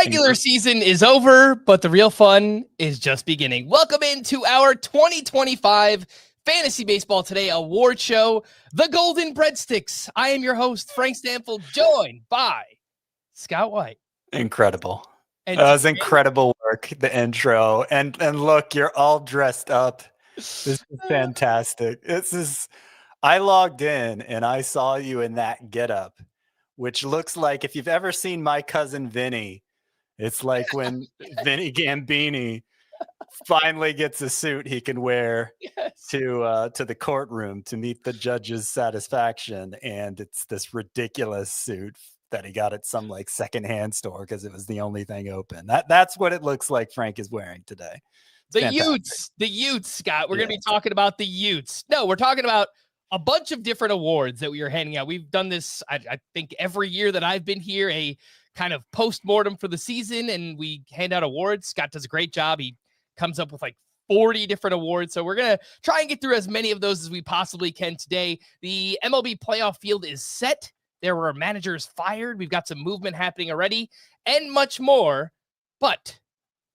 regular season is over, but the real fun is just beginning. Welcome into our 2025 Fantasy Baseball Today award show, the Golden Breadsticks. I am your host, Frank Stampfl, joined by Scott White. Incredible. And that was incredible work, the intro. And look, you're all dressed up. This is fantastic. I logged in and I saw you in that getup, which looks like, if you've ever seen My Cousin Vinny, it's like when Vinny Gambini finally gets a suit he can wear to the courtroom to meet the judge's satisfaction, and it's this ridiculous suit that he got at some like secondhand store because it was the only thing open. That's what it looks like Frank is wearing today. The Utes, Scott. We're going to be talking about the Utes. No, we're talking about a bunch of different awards that we are handing out. We've done this, I think, every year that I've been here, a kind of post-mortem for the season, and we hand out awards. Scott does a great job. He comes up with like 40 different awards. So we're going to try and get through as many of those as we possibly can today. The MLB playoff field is set. There were managers fired. We've got some movement happening already and much more. But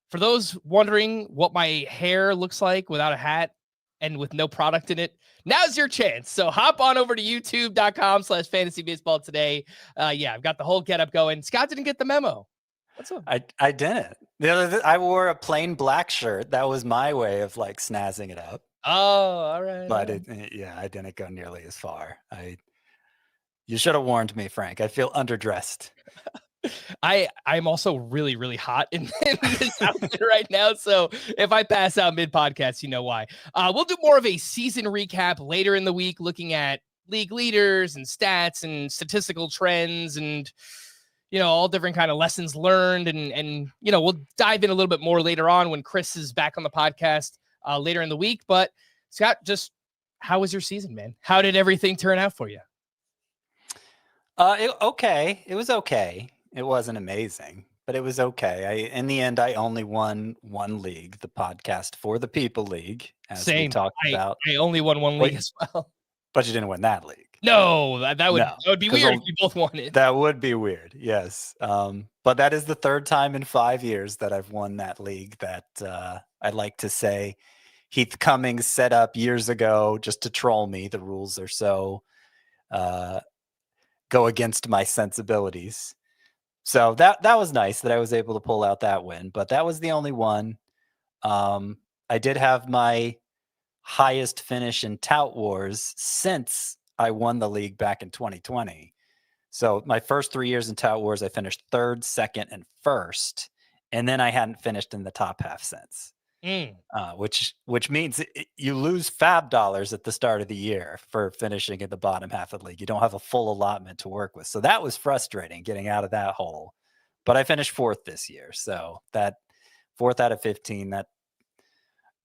for those wondering what my hair looks like without a hat and with no product in it, now's your chance. So hop on over to youtube.com/fantasybaseball today. I've got the whole getup going. Scott didn't get the memo. What's up? I didn't. I wore a plain black shirt. That was my way of like snazzing it up. Oh, all right. But I didn't go nearly as far. You should have warned me, Frank. I feel underdressed. I'm also really, really hot in this outfit right now. So if I pass out mid-podcast, you know why. We'll do more of a season recap later in the week, looking at league leaders and stats and statistical trends and, all different kind of lessons learned. And we'll dive in a little bit more later on when Chris is back on the podcast later in the week. But Scott, just how was your season, man? How did everything turn out for you? Okay. It was okay. It wasn't amazing, but it was okay. In the end, I only won one league, the Podcast for the People League, as we talked about. I only won one league as well. But you didn't win that league. No, that would be weird if we both won it. That would be weird, yes. But that is the third time in 5 years that I've won that league that I like to say Heath Cummings set up years ago just to troll me. The rules are so go against my sensibilities. So that was nice that I was able to pull out that win, but that was the only one. I did have my highest finish in Tout Wars since I won the league back in 2020. So my first 3 years in Tout Wars, I finished third, second, and first, and then I hadn't finished in the top half since. Which means you lose fab dollars at the start of the year for finishing at the bottom half of the league. You don't have a full allotment to work with. So that was frustrating getting out of that hole. But I finished fourth this year. So that fourth out of 15, that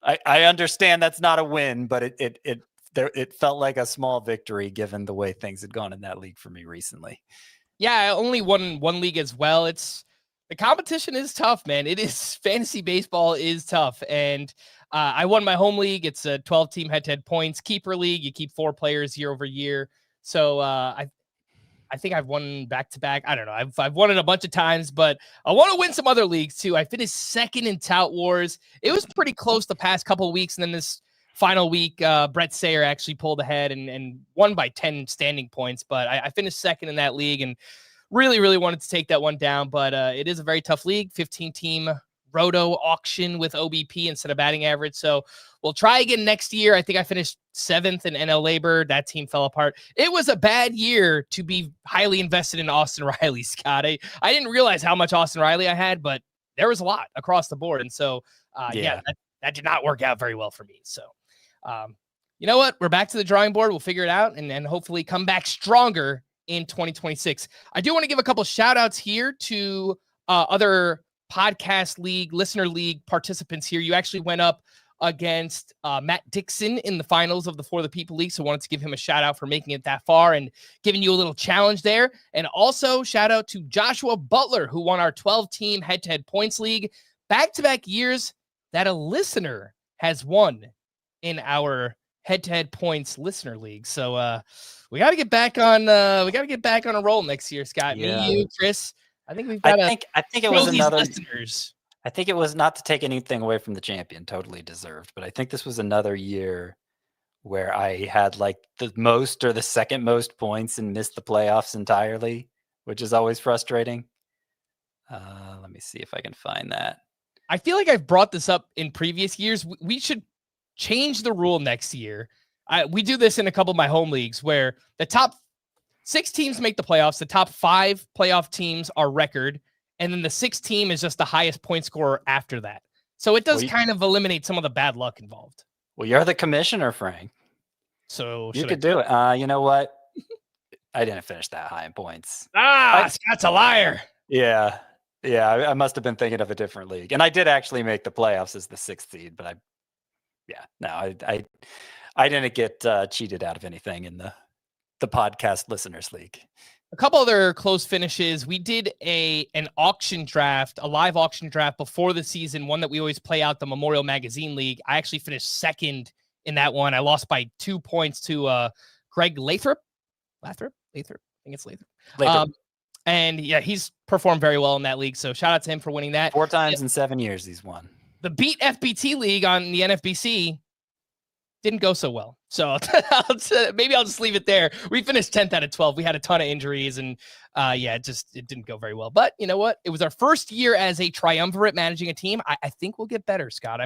I understand that's not a win, but it felt like a small victory given the way things had gone in that league for me recently. Yeah, I only won one league as well. The competition is tough, man. It is fantasy baseball is tough. And I won my home league. It's a 12-team head-to-head points keeper league. You keep 4 players year over year. So I think I've won back-to-back. I don't know. I've won it a bunch of times, but I want to win some other leagues too. I finished second in Tout Wars. It was pretty close the past couple of weeks. And then this final week, Brett Sayer actually pulled ahead and won by 10 standing points. But I finished second in that league and really, really wanted to take that one down, but it is a very tough league, 15-team roto auction with OBP instead of batting average. So we'll try again next year. I think I finished 7th in NL Labor. That team fell apart. It was a bad year to be highly invested in Austin Riley, Scott. I didn't realize how much Austin Riley I had, but there was a lot across the board. And so, that did not work out very well for me. So, you know what? We're back to the drawing board. We'll figure it out and hopefully come back stronger in 2026. I do want to give a couple shout outs here to other podcast league, listener league participants here. You actually went up against Matt Dixon in the finals of the For the People League. So wanted to give him a shout out for making it that far and giving you a little challenge there. And also shout out to Joshua Butler, who won our 12-team head-to-head points league, back-to-back years that a listener has won in our head-to-head points listener league. So we got to get back on a roll next year, Scott. Me, you, Chris. I think we've got I think it show was these another. listeners. I think it was, not to take anything away from the champion, totally deserved, but I think this was another year where I had like the most or the second most points and missed the playoffs entirely, which is always frustrating. Let me see if I can find that. I feel like I've brought this up in previous years. We should change the rule next year. We do this in a couple of my home leagues where the top 6 teams make the playoffs. The top 5 playoff teams are record. And then the 6th team is just the highest point scorer after that. So it does kind of eliminate some of the bad luck involved. Well, you're the commissioner, Frank. So you could do it. You know what? I didn't finish that high in points. Scott's a liar. Yeah. I must have been thinking of a different league. And I did actually make the playoffs as the 6th seed, but I didn't get cheated out of anything in the podcast listeners league. A couple other close finishes. We did an auction draft, a live auction draft before the season, one that we always play out, the Memorial Magazine League. I actually finished second in that one. I lost by 2 points to Greg Lathrop. I think it's Lathrop. And yeah, he's performed very well in that league. So shout out to him for winning that. 4 times in 7 years he's won. The Beat FBT League on the NFBC didn't go so well. So maybe I'll just leave it there. We finished 10th out of 12. We had a ton of injuries and it didn't go very well. But you know what? It was our first year as a triumvirate managing a team. I think we'll get better, Scott.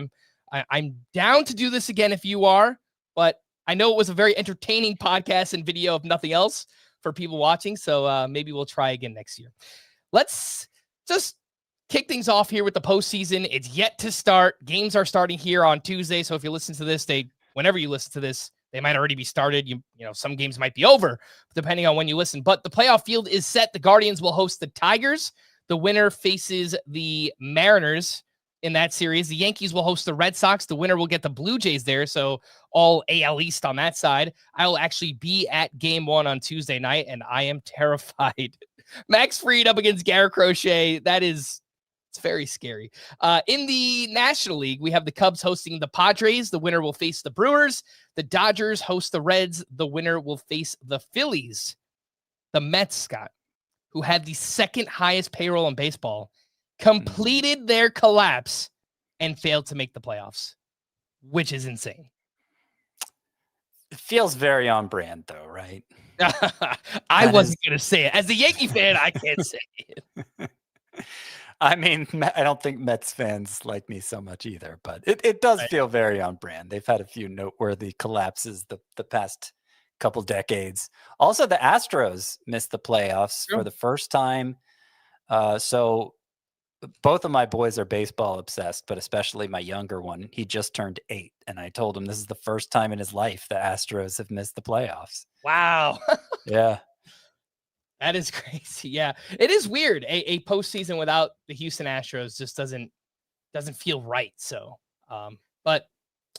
I'm down to do this again if you are, but I know it was a very entertaining podcast and video if nothing else for people watching. So maybe we'll try again next year. Let's just kick things off here with the postseason. It's yet to start. Games are starting here on Tuesday. So if you listen to this, whenever you listen to this, they might already be started. You know, some games might be over depending on when you listen, but the playoff field is set. The Guardians will host the Tigers. The winner faces the Mariners in that series. The Yankees will host the Red Sox. The winner will get the Blue Jays there. So all AL East on that side. I will actually be at game 1 on Tuesday night, and I am terrified. Max Fried up against Garrett Crochet. It's very scary. In the National League, we have the Cubs hosting the Padres. The winner will face the Brewers. The Dodgers host the Reds. The winner will face the Phillies. The Mets, Scott, who had the 2nd highest payroll in baseball, completed their collapse and failed to make the playoffs, which is insane. It feels very on brand, though, right? I wasn't going to say it. As a Yankee fan, I can't say it. I mean, I don't think Mets fans like me so much either, but it does feel very on brand. They've had a few noteworthy collapses the past couple decades. Also, the Astros missed the playoffs for the first time. So both of my boys are baseball obsessed, but especially my younger one. He just turned 8, and I told him this is the first time in his life the Astros have missed the playoffs. Wow. Yeah. That is crazy. Yeah, it is weird. A postseason without the Houston Astros just doesn't feel right. So, but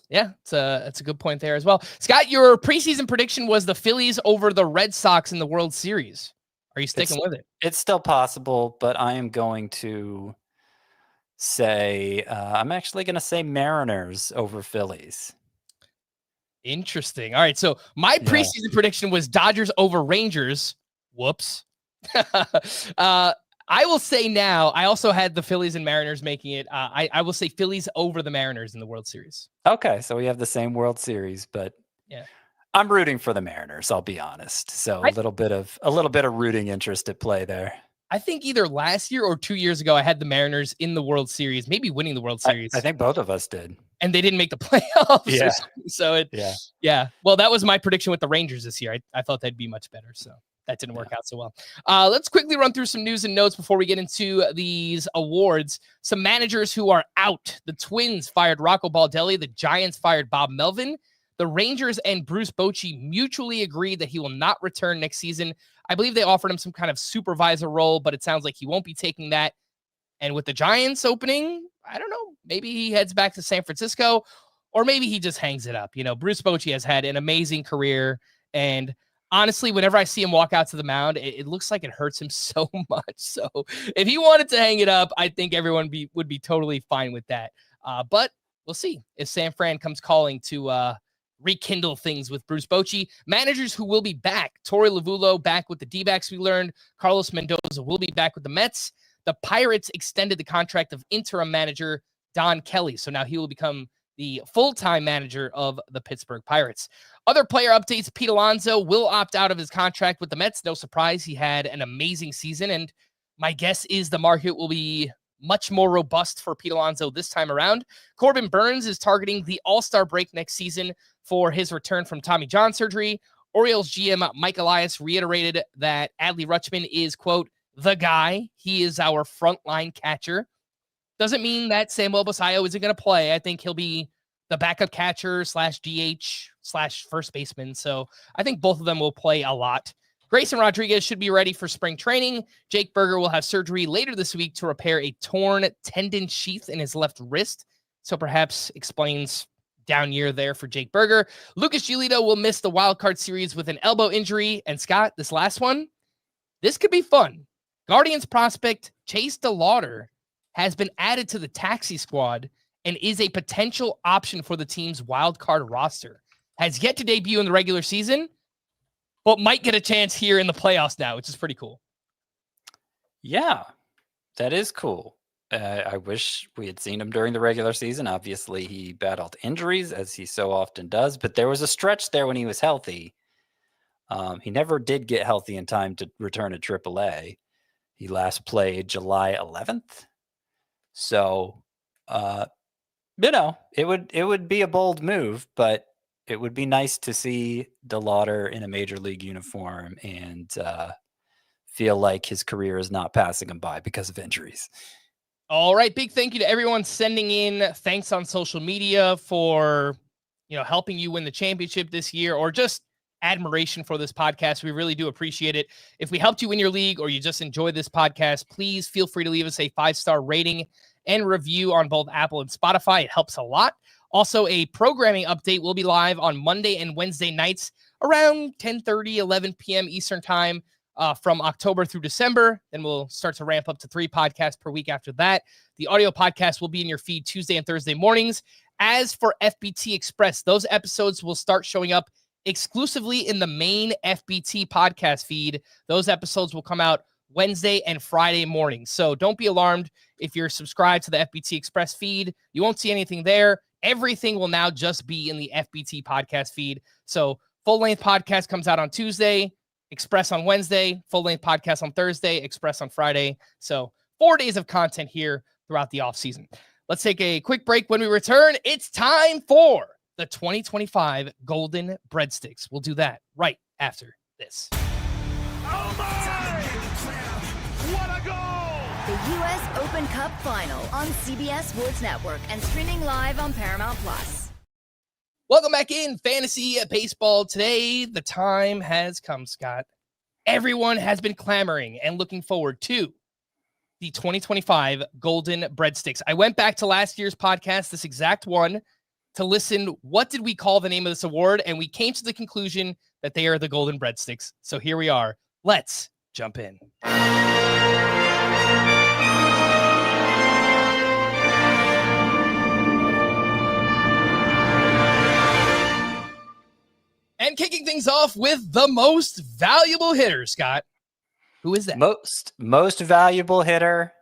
yeah, it's a good point there as well. Scott, your preseason prediction was the Phillies over the Red Sox in the World Series. Are you sticking with it? It's still possible, but I am going to say I'm actually going to say Mariners over Phillies. Interesting. All right, so my preseason prediction was Dodgers over Rangers. Whoops. I will say now, I also had the Phillies and Mariners making it. I will say Phillies over the Mariners in the World Series. Okay, so we have the same World Series, but yeah, I'm rooting for the Mariners, I'll be honest. So a little bit of rooting interest at play there. I think either last year or 2 years ago, I had the Mariners in the World Series, maybe winning the World Series. I think both of us did. And they didn't make the playoffs. Yeah. So yeah. Well, that was my prediction with the Rangers this year. I thought they'd be much better. So that didn't work out so well. Let's quickly run through some news and notes before we get into these awards. Some managers who are out. The Twins fired Rocco Baldelli. The Giants fired Bob Melvin. The Rangers and Bruce Bochy mutually agreed that he will not return next season. I believe they offered him some kind of supervisor role, but it sounds like he won't be taking that. And with the Giants opening, I don't know, maybe he heads back to San Francisco, or maybe he just hangs it up. You know, Bruce Bochy has had an amazing career, and honestly, whenever I see him walk out to the mound, it looks like it hurts him so much. So if he wanted to hang it up, I think everyone would be totally fine with that. But we'll see if San Fran comes calling to rekindle things with Bruce Bochy. Managers who will be back: Torey Lovullo back with the D-backs, we learned. Carlos Mendoza will be back with the Mets. the Pirates extended the contract of interim manager Don Kelly. So now he will become the full-time manager of the Pittsburgh Pirates. Other player updates, Pete Alonso will opt out of his contract with the Mets. No surprise, he had an amazing season, and my guess is the market will be much more robust for Pete Alonso this time around. Corbin Burns is targeting the All-Star break next season for his return from Tommy John surgery. Orioles GM Mike Elias reiterated that Adley Rutschman is, quote, the guy. He is our frontline catcher. Doesn't mean that Samuel Basayo isn't going to play. I think he'll be the backup catcher / DH / first baseman. So I think both of them will play a lot. Grayson Rodriguez should be ready for spring training. Jake Berger will have surgery later this week to repair a torn tendon sheath in his left wrist. So perhaps explains down year there for Jake Berger. Lucas Giolito will miss the wild card series with an elbow injury. And Scott, this last one, this could be fun. Guardians prospect Chase DeLauder has been added to the taxi squad and is a potential option for the team's wild card roster. Has yet to debut in the regular season, but might get a chance here in the playoffs now, which is pretty cool. Yeah, that is cool. I wish we had seen him during the regular season. Obviously, he battled injuries, as he so often does, but there was a stretch there when he was healthy. He never did get healthy in time to return to AAA. He last played July 11th. So, it would be a bold move, but it would be nice to see DeLauder in a major league uniform and feel like his career is not passing him by because of injuries. All right. Big thank you to everyone sending in thanks on social media for, helping you win the championship this year, or just admiration for this podcast. We really do appreciate it. If we helped you in your league or you just enjoy this podcast, please feel free to leave us a 5-star rating and review on both Apple and Spotify. It helps a lot. Also, a programming update will be live on Monday and Wednesday nights around 10:30, 11 p.m. Eastern time from October through December. Then we'll start to ramp up to 3 podcasts per week after that. The audio podcast will be in your feed Tuesday and Thursday mornings. As for FBT Express, those episodes will start showing up exclusively in the main FBT podcast feed. Those episodes will come out Wednesday and Friday mornings. So don't be alarmed if you're subscribed to the FBT Express feed. You won't see anything there. Everything will now just be in the FBT podcast feed. So full-length podcast comes out on Tuesday, Express on Wednesday, full-length podcast on Thursday, Express on Friday. So 4 days of content here throughout the offseason. Let's take a quick break. When we return, it's time for the 2025 Golden Breadsticks. We'll do that right after this. Oh my! What a goal! The U.S. Open Cup Final on CBS Sports Network and streaming live on Paramount+. Welcome back in Fantasy Baseball. Today, the time has come, Scott. Everyone has been clamoring and looking forward to the 2025 Golden Breadsticks. I went back to last year's podcast, this exact one, to listen, what did we call the name of this award? And we came to the conclusion that they are the Golden Breadsticks. So here we are. Let's jump in. And kicking things off with the most valuable hitter, Scott. Who is that? Most valuable hitter.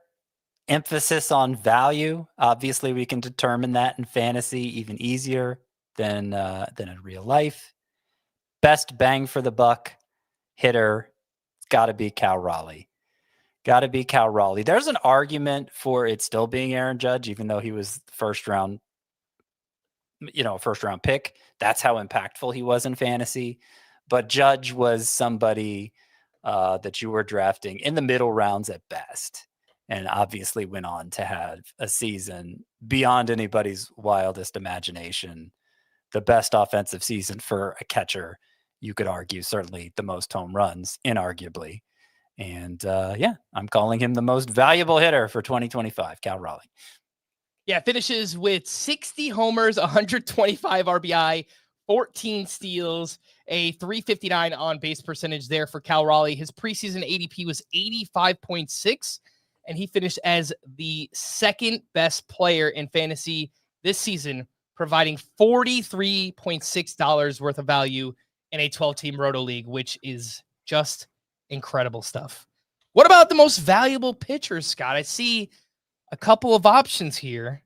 Emphasis on value. Obviously, we can determine that in fantasy even easier than in real life. Best bang for the buck hitter. It's got to be Cal Raleigh. Got to be Cal Raleigh. There's an argument for it still being Aaron Judge, even though he was the first round pick. That's how impactful he was in fantasy. But Judge was somebody that you were drafting in the middle rounds at best, and obviously went on to have a season beyond anybody's wildest imagination. The best offensive season for a catcher, you could argue, certainly the most home runs, inarguably. And I'm calling him the most valuable hitter for 2025, Cal Raleigh. Yeah, finishes with 60 homers, 125 RBI, 14 steals, a 359 on base percentage there for Cal Raleigh. His preseason ADP was 85.6, and he finished as the second best player in fantasy this season, providing $43.6 worth of value in a 12-team Roto League, which is just incredible stuff. What about the most valuable pitcher, Scott? I see a couple of options here,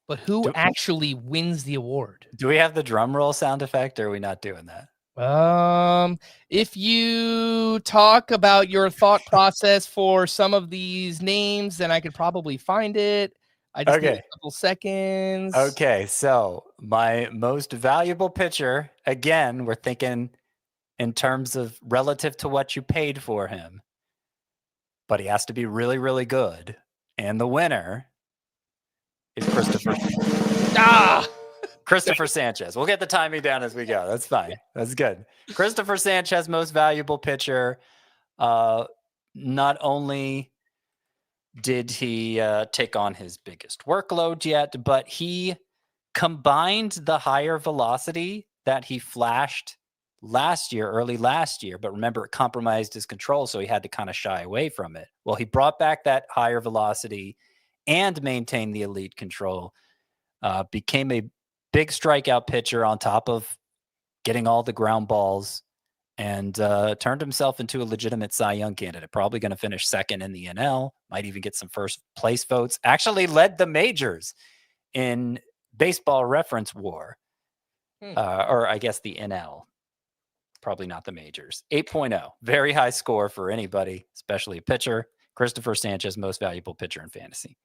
but who actually wins the award? Do we have the drum roll sound effect, or are we not doing that? If you talk about your thought process for some of these names, then I could probably find it. I just need a couple seconds. Okay, so my most valuable pitcher, again, we're thinking in terms of relative to what you paid for him, but he has to be really, really good. And the winner is Christopher Sanchez. We'll get the timing down as we go. That's fine. That's good. Christopher Sanchez, most valuable pitcher. Not only did he take on his biggest workload yet, but he combined the higher velocity that he flashed early last year. But remember, it compromised his control, so he had to kind of shy away from it. Well, he brought back that higher velocity and maintained the elite control. Became a big strikeout pitcher on top of getting all the ground balls, and turned himself into a legitimate Cy Young candidate. Probably going to finish second in the NL, might even get some first place votes. Actually led the majors in baseball reference war, or I guess the NL. Probably not the majors. 8.0, very high score for anybody, especially a pitcher. Christopher Sanchez, most valuable pitcher in fantasy.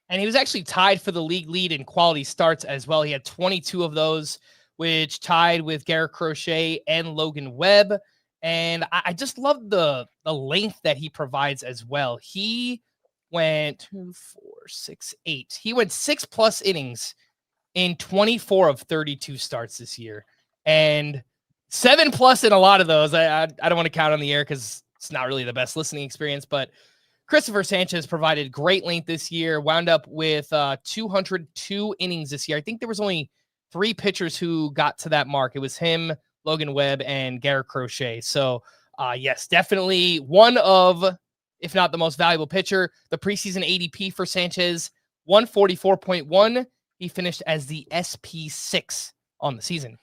And he was actually tied for the league lead in quality starts as well. He had 22 of those, which tied with Garrett Crochet and Logan Webb. And I just love the length that he provides as well. He went 2, 4, 6, 8. He went 6+ innings in 24 of 32 starts this year. And 7+ in a lot of those. I don't want to count on the air because it's not really the best listening experience, but Christopher Sanchez provided great length this year, wound up with 202 innings this year. I think there was only 3 pitchers who got to that mark. It was him, Logan Webb, and Garrett Crochet. So, yes, definitely one of, if not the most valuable pitcher. The preseason ADP for Sanchez, 144.1. He finished as the SP6 on the season.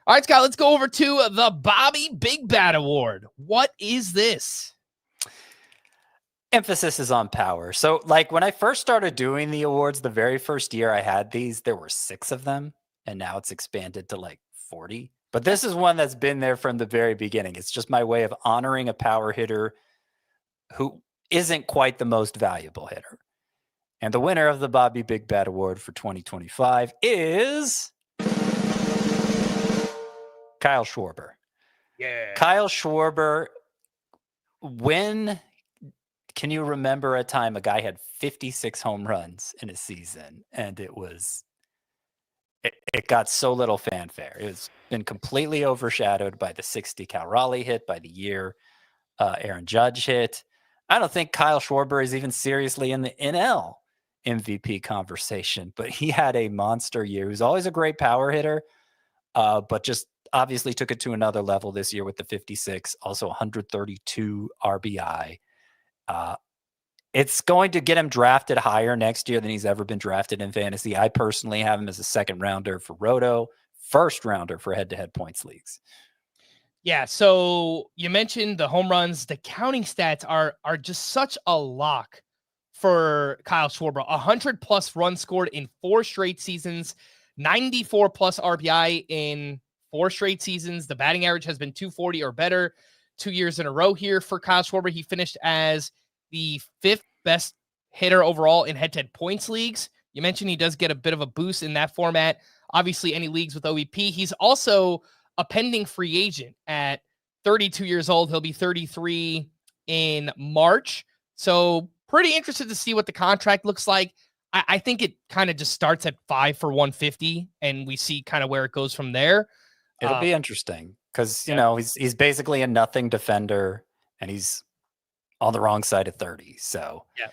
All right, Scott, let's go over to the Bobby Big Bat Award. What is this? Emphasis is on power. So, like, when I first started doing the awards, the very first year I had these, there were 6 of them, and now it's expanded to like 40. But this is one that's been there from the very beginning. It's just my way of honoring a power hitter who isn't quite the most valuable hitter. And the winner of the Bobby Big Bat Award for 2025 is Kyle Schwarber. Yeah. Kyle Schwarber, when can you remember a time a guy had 56 home runs in a season and it got so little fanfare? It's been completely overshadowed by the 60 Cal Raleigh hit, by the year Aaron Judge hit. I don't think Kyle Schwarber is even seriously in the NL MVP conversation, but he had a monster year. He was always a great power hitter, but just obviously took it to another level this year with the 56, also 132 RBI. It's going to get him drafted higher next year than he's ever been drafted in fantasy. I personally have him as a second rounder for Roto, first rounder for head-to-head points leagues. Yeah, so you mentioned the home runs. The counting stats are just such a lock for Kyle Schwarber. 100+ runs scored in 4 straight seasons, 94+ RBI in 4 straight seasons. The batting average has been 240 or better 2 years in a row here for Kyle Schwarber. He finished as the 5th best hitter overall in head-to-head points leagues. You mentioned he does get a bit of a boost in that format. Obviously, any leagues with OEP. He's also a pending free agent at 32 years old. He'll be 33 in March. So pretty interested to see what the contract looks like. I think it kind of just starts at 5 for 150, and we see kind of where it goes from there. It'll be interesting because, you know, he's basically a nothing defender, and he's on the wrong side of 30. So, yeah,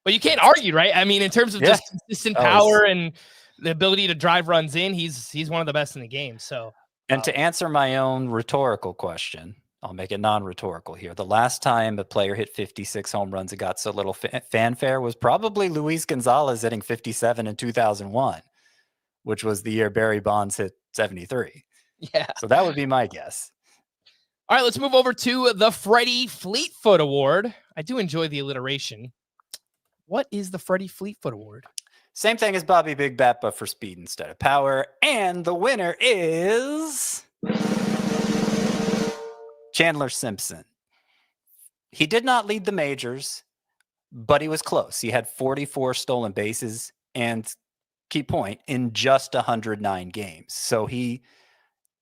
but you can't argue, right? I mean, in terms of just consistent power and the ability to drive runs in, he's one of the best in the game. So, and to answer my own rhetorical question, I'll make it non-rhetorical here. The last time a player hit 56 home runs and got so little fanfare was probably Luis Gonzalez hitting 57 in 2001, which was the year Barry Bonds hit 73. Yeah. So that would be my guess. All right, let's move over to the Freddie Fleetfoot Award. I do enjoy the alliteration. What is the Freddie Fleetfoot Award? Same thing as Bobby Big Bet, but for speed instead of power. And the winner is Chandler Simpson. He did not lead the majors, but he was close. He had 44 stolen bases and, key point, in just 109 games. So he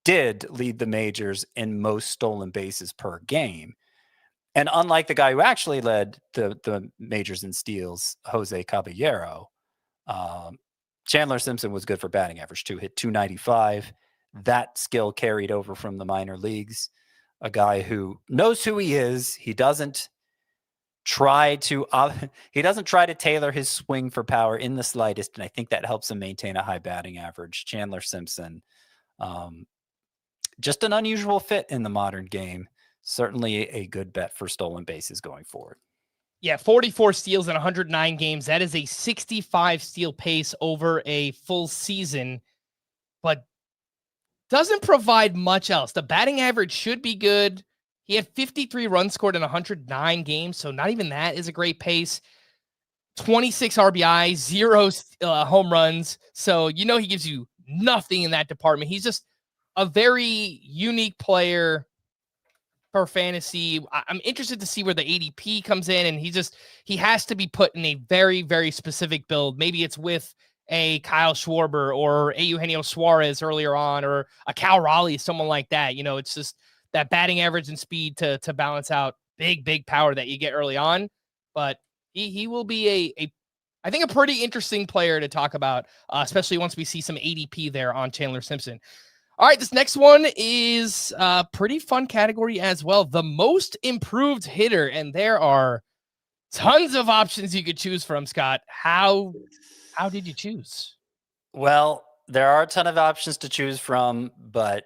did lead the majors in most stolen bases per game. And unlike the guy who actually led the majors in steals, Jose Caballero, Chandler Simpson was good for batting average too, hit 295. That skill carried over from the minor leagues. A guy who knows who he is. He doesn't try to tailor his swing for power in the slightest, and I think that helps him maintain a high batting average. Chandler Simpson, just an unusual fit in the modern game. Certainly a good bet for stolen bases going forward. Yeah, 44 steals in 109 games. That is a 65 steal pace over a full season, but doesn't provide much else. The batting average should be good. He had 53 runs scored in 109 games, so not even that is a great pace. 26 RBI, 0 home runs. So, he gives you nothing in that department. He's just a very unique player for fantasy. I'm interested to see where the ADP comes in, and he has to be put in a very, very specific build. Maybe it's with a Kyle Schwarber or a Eugenio Suarez earlier on, or a Cal Raleigh, someone like that. It's just that batting average and speed to balance out big power that you get early on. But he will be I think a pretty interesting player to talk about, especially once we see some ADP there on Chandler Simpson. All right, this next one is a pretty fun category as well. The most improved hitter, and there are tons of options you could choose from, Scott. How did you choose? Well, there are a ton of options to choose from, but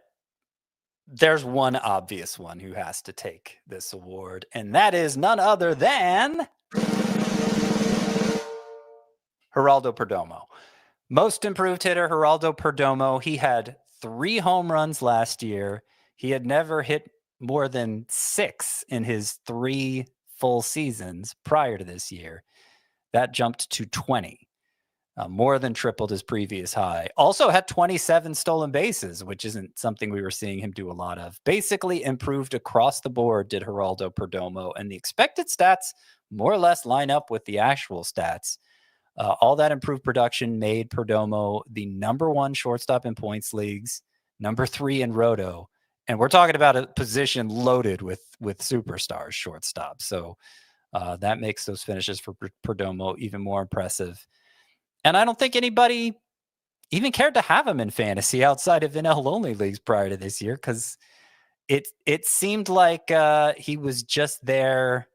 there's one obvious one who has to take this award, and that is none other than Geraldo Perdomo. Most improved hitter, Geraldo Perdomo. He had 3 home runs last year. He had never hit more than 6 in his 3 full seasons prior to this year. That jumped to 20. More than tripled his previous high. Also had 27 stolen bases, which isn't something we were seeing him do a lot of. Basically improved across the board, did Geraldo Perdomo, and the expected stats more or less line up with the actual stats. All that improved production made Perdomo the #1 shortstop in points leagues, #3 in Roto, and we're talking about a position loaded with superstars shortstop. So that makes those finishes for Perdomo even more impressive. And I don't think anybody even cared to have him in fantasy outside of NL-only leagues prior to this year, because it seemed like he was just there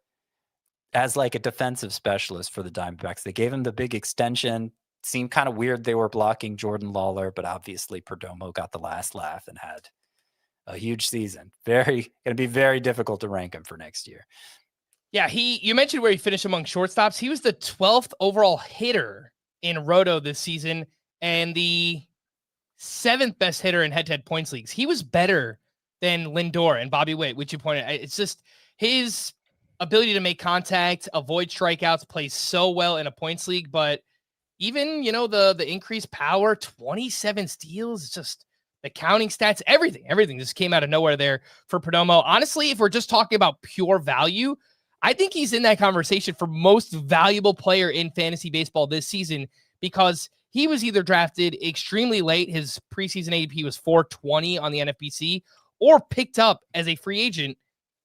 as like a defensive specialist for the Diamondbacks. They gave him the big extension. Seemed kind of weird they were blocking Jordan Lawler, but obviously Perdomo got the last laugh and had a huge season. Going to be very difficult to rank him for next year. Yeah, you mentioned where he finished among shortstops. He was the 12th overall hitter in Roto this season and the 7th best hitter in head-to-head points leagues. He was better than Lindor and Bobby Witt, which you pointed out. It's just his ability to make contact, avoid strikeouts, plays so well in a points league. But even, the increased power, 27 steals, just the counting stats, everything just came out of nowhere there for Perdomo. Honestly, if we're just talking about pure value, I think he's in that conversation for most valuable player in fantasy baseball this season, because he was either drafted extremely late, his preseason ADP was 420 on the NFBC, or picked up as a free agent,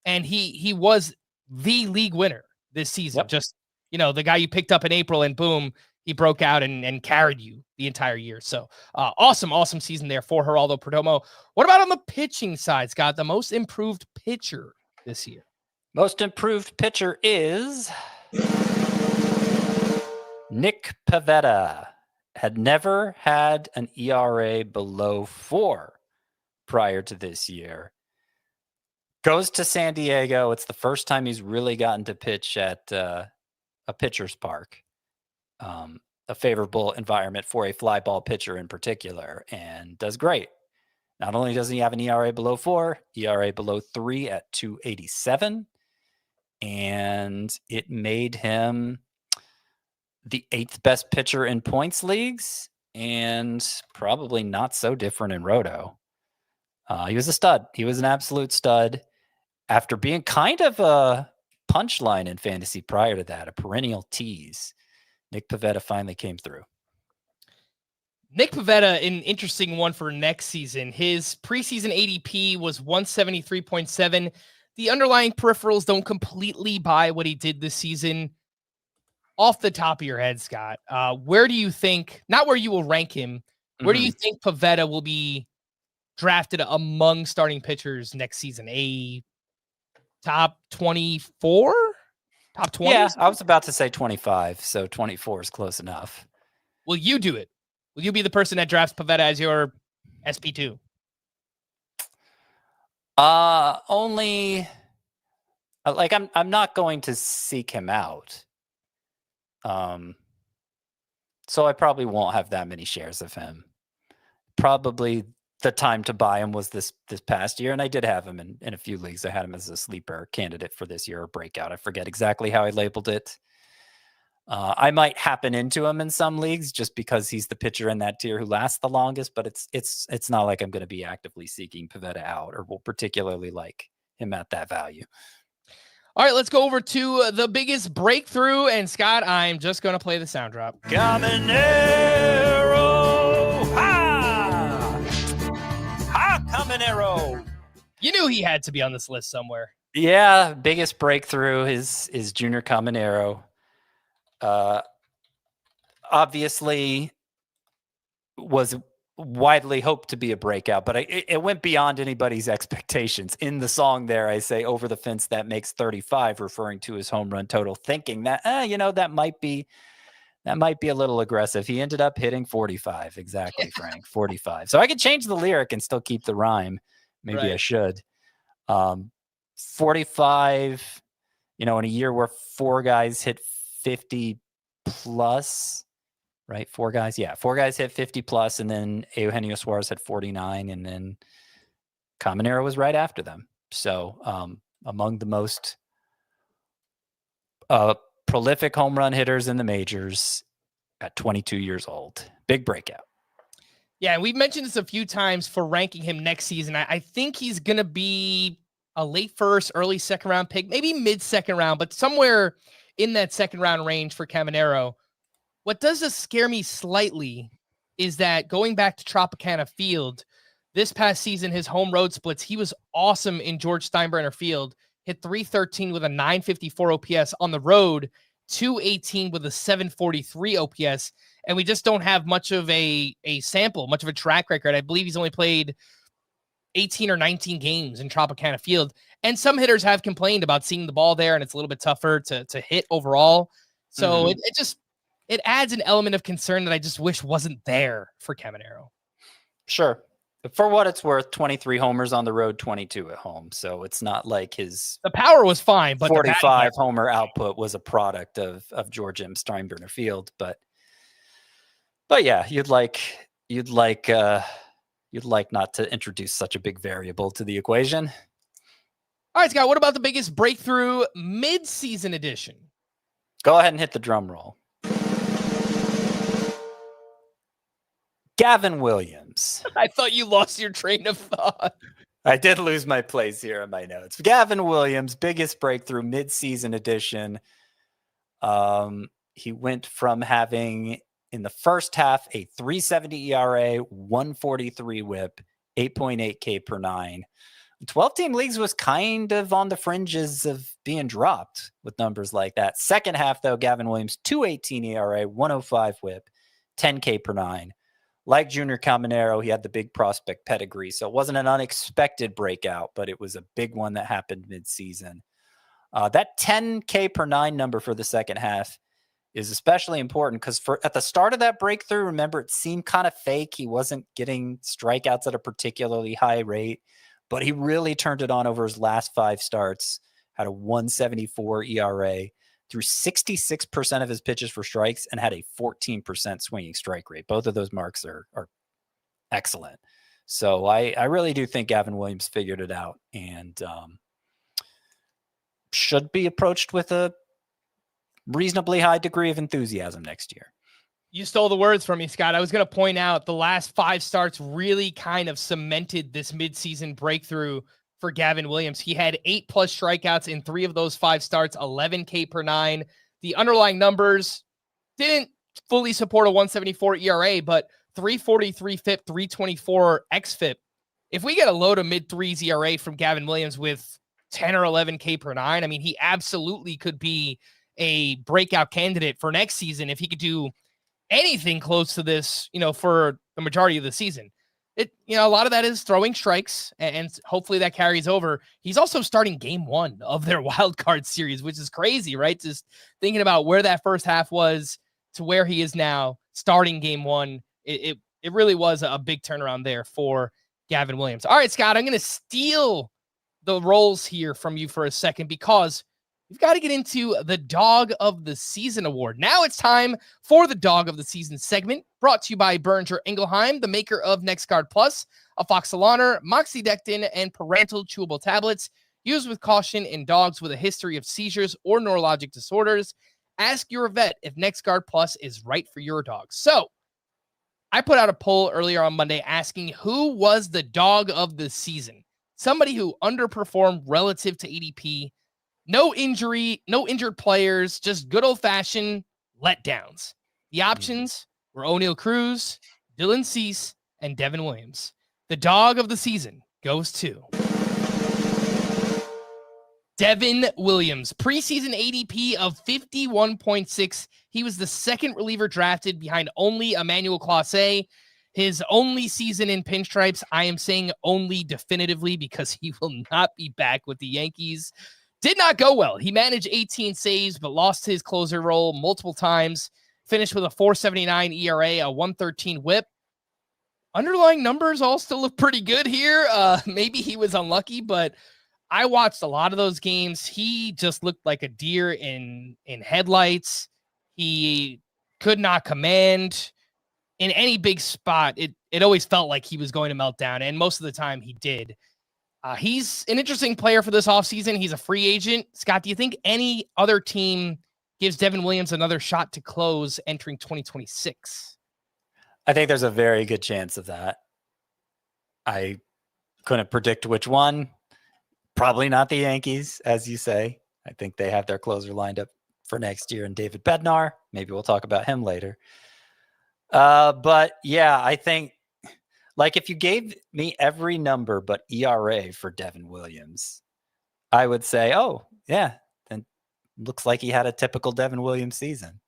and he was the league winner this season. Yep. Just, the guy you picked up in April, and boom, he broke out and carried you the entire year. So awesome season there for Geraldo Perdomo. What about on the pitching side, Scott? The most improved pitcher this year? Most improved pitcher is Nick Pivetta. Had never had an ERA below 4 prior to this year. Goes to San Diego. It's the first time he's really gotten to pitch at a pitcher's park. A favorable environment for a fly ball pitcher in particular, and does great. Not only does he have an ERA below 4, ERA below 3 at 2.87. and it made him the 8th best pitcher in points leagues, and probably not so different in Roto. He was a stud. He was an absolute stud. After being kind of a punchline in fantasy prior to that, a perennial tease, Nick Pivetta finally came through. Nick Pivetta, an interesting one for next season. His preseason ADP was 173.7. The underlying peripherals don't completely buy what he did this season. Off the top of your head, Scott, where do you think, not where you will rank him, where do you think Pivetta will be drafted among starting pitchers next season? A top 24? Top 20? Yeah, I was about to say 25, so 24 is close enough. Will you do it? Will you be the person that drafts Pivetta as your SP2? Only like I'm not going to seek him out. So I probably won't have that many shares of him. Probably the time to buy him was this past year, and I did have him in a few leagues. I had him as a sleeper candidate for this year, or breakout. I forget exactly how I labeled it. I might happen into him in some leagues just because he's the pitcher in that tier who lasts the longest, but it's not like I'm going to be actively seeking Pivetta out or will particularly like him at that value. All right, let's go over to the biggest breakthrough. And Scott, I'm just going to play the sound drop. Caminero! Ha! Ha, Caminero! You knew he had to be on this list somewhere. Yeah, biggest breakthrough is Junior Caminero. Obviously was widely hoped to be a breakout, but it went beyond anybody's expectations. In the song there, I say over the fence that makes 35, referring to his home run total, thinking that, that might be a little aggressive. He ended up hitting 45. Exactly, Frank, 45. So I could change the lyric and still keep the rhyme. Maybe right. I should. 45, in a year where 4 guys hit 50 plus, right? 4 guys. Yeah. 4 guys hit 50 plus, and then Eugenio Suarez had 49, and then Caminero was right after them. So among the most prolific home run hitters in the majors at 22 years old. Big breakout. Yeah, and we've mentioned this a few times for ranking him next season. I think he's going to be a late first, early second round pick, maybe mid second round, but somewhere in that second round range for Caminero. What does scare me slightly is that going back to Tropicana Field, this past season, his home road splits, he was awesome in George Steinbrenner Field, hit 313 with a 954 OPS on the road, 218 with a 743 OPS. And we just don't have much of a sample, much of a track record. I believe he's only played 18 or 19 games in Tropicana Field. And some hitters have complained about seeing the ball there, and it's a little bit tougher to hit overall. So it adds an element of concern that I just wish wasn't there for Caminero. Sure. But for what it's worth, 23 homers on the road, 22 at home. So it's not like the power was fine, but 45 homer output was a product of George M. Steinbrenner Field. But yeah, you'd like not to introduce such a big variable to the equation. All right, Scott, what about the biggest breakthrough mid-season edition? Go ahead and hit the drum roll. Gavin Williams. I thought you lost your train of thought. I did lose my place here in my notes. Gavin Williams, biggest breakthrough mid-season edition. He went from having in the first half a 3.70 ERA, 143 WHIP, 8.8 K per 9. 12-team leagues was kind of on the fringes of being dropped with numbers like that. Second half, though, Gavin Williams, 2.18 ERA, 105 WHIP, 10 K per 9. Like Junior Caminero, he had the big prospect pedigree, so it wasn't an unexpected breakout, but it was a big one that happened mid-season. That 10 K per 9 number for the second half is especially important because at the start of that breakthrough, remember, it seemed kind of fake. He wasn't getting strikeouts at a particularly high rate, but he really turned it on over his last 5 starts, had a 174 ERA, threw 66% of his pitches for strikes, and had a 14% swinging strike rate. Both of those marks are excellent. So I really do think Gavin Williams figured it out. And should be approached with a reasonably high degree of enthusiasm next year. You stole the words from me, Scott. I was going to point out the last 5 starts really kind of cemented this midseason breakthrough for Gavin Williams. He had 8+ strikeouts in 3 of those 5 starts, 11 K per 9. The underlying numbers didn't fully support a 174 ERA, but 343 FIP, 324 xFIP. If we get a low to mid 3s ERA from Gavin Williams with 10 or 11 K per 9, I mean, he absolutely could be a breakout candidate for next season if he could do anything close to this, for the majority of the season. A lot of that is throwing strikes, and hopefully that carries over. He's also starting game 1 of their wild card series, which is crazy, right? Just thinking about where that first half was to where he is now, starting game 1. It really was a big turnaround there for Gavin Williams. All right, Scott, I'm going to steal the roles here from you for a second because we've got to get into the Dog of the Season award. Now it's time for the Dog of the Season segment, brought to you by Boehringer Ingelheim, the maker of NexGard Plus, afoxolaner, moxidectin, and parental chewable tablets, used with caution in dogs with a history of seizures or neurologic disorders. Ask your vet if NexGard Plus is right for your dog. So, I put out a poll earlier on Monday asking who was the Dog of the Season. Somebody who underperformed relative to ADP. No injury, no injured players, just good old-fashioned letdowns. The options were O'Neal Cruz, Dylan Cease, and Devin Williams. The Dog of the Season goes to Devin Williams. Preseason ADP of 51.6. He was the second reliever drafted behind only Emmanuel Clase. His only season in pinstripes. I am saying only definitively because he will not be back with the Yankees. Did not go well. He managed 18 saves, but lost his closer role multiple times. Finished with a 4.79 ERA, a 1.13 WHIP. Underlying numbers all still look pretty good here. Maybe he was unlucky, but I watched a lot of those games. He just looked like a deer in headlights. He could not command in any big spot. It always felt like he was going to melt down, and most of the time he did. He's an interesting player for this offseason. He's a free agent. Scott, do you think any other team gives Devin Williams another shot to close entering 2026? I think there's a very good chance of that. I couldn't predict which one. Probably not the Yankees, as you say. I think they have their closer lined up for next year, and David Bednar. Maybe we'll talk about him later. But yeah, I think if you gave me every number but ERA for Devin Williams, I would say, oh yeah, then looks like he had a typical Devin Williams season.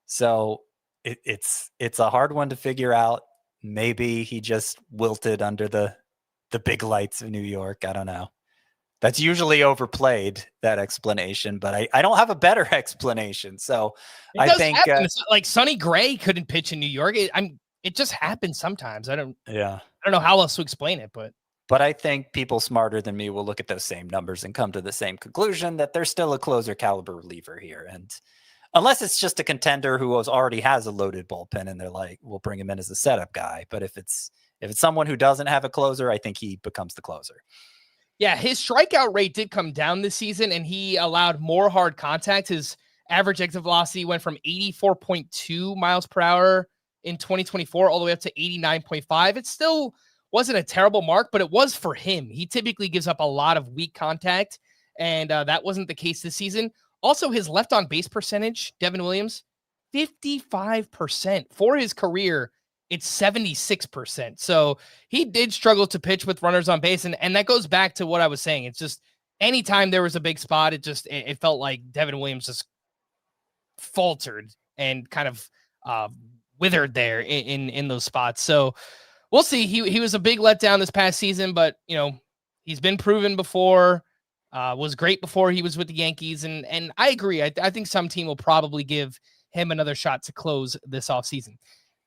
So it's a hard one to figure out. Maybe he just wilted under the big lights of New York. I don't know. That's usually overplayed, that explanation, but I don't have a better explanation. So I think it's like Sonny Gray couldn't pitch in New York. It just happens sometimes. I don't know how else to explain it, but I think people smarter than me will look at those same numbers and come to the same conclusion that there's still a closer caliber reliever here. And unless it's just a contender who already has a loaded bullpen and they're like, we'll bring him in as a setup guy. But if it's someone who doesn't have a closer, I think he becomes the closer. Yeah, his strikeout rate did come down this season, and he allowed more hard contact. His average exit velocity went from 84.2 miles per hour in 2024 all the way up to 89.5. It still wasn't a terrible mark, but it was for him. He typically gives up a lot of weak contact, and that wasn't the case this season. Also, his left on base percentage, Devin Williams, 55%. For his career, it's 76%. So he did struggle to pitch with runners on base. And that goes back to what I was saying. It's just anytime there was a big spot, it felt like Devin Williams just faltered and kind of withered there in those spots. So we'll see. He was a big letdown this past season, but he's been proven before, was great before he was with the Yankees. And I agree. I think some team will probably give him another shot to close this offseason.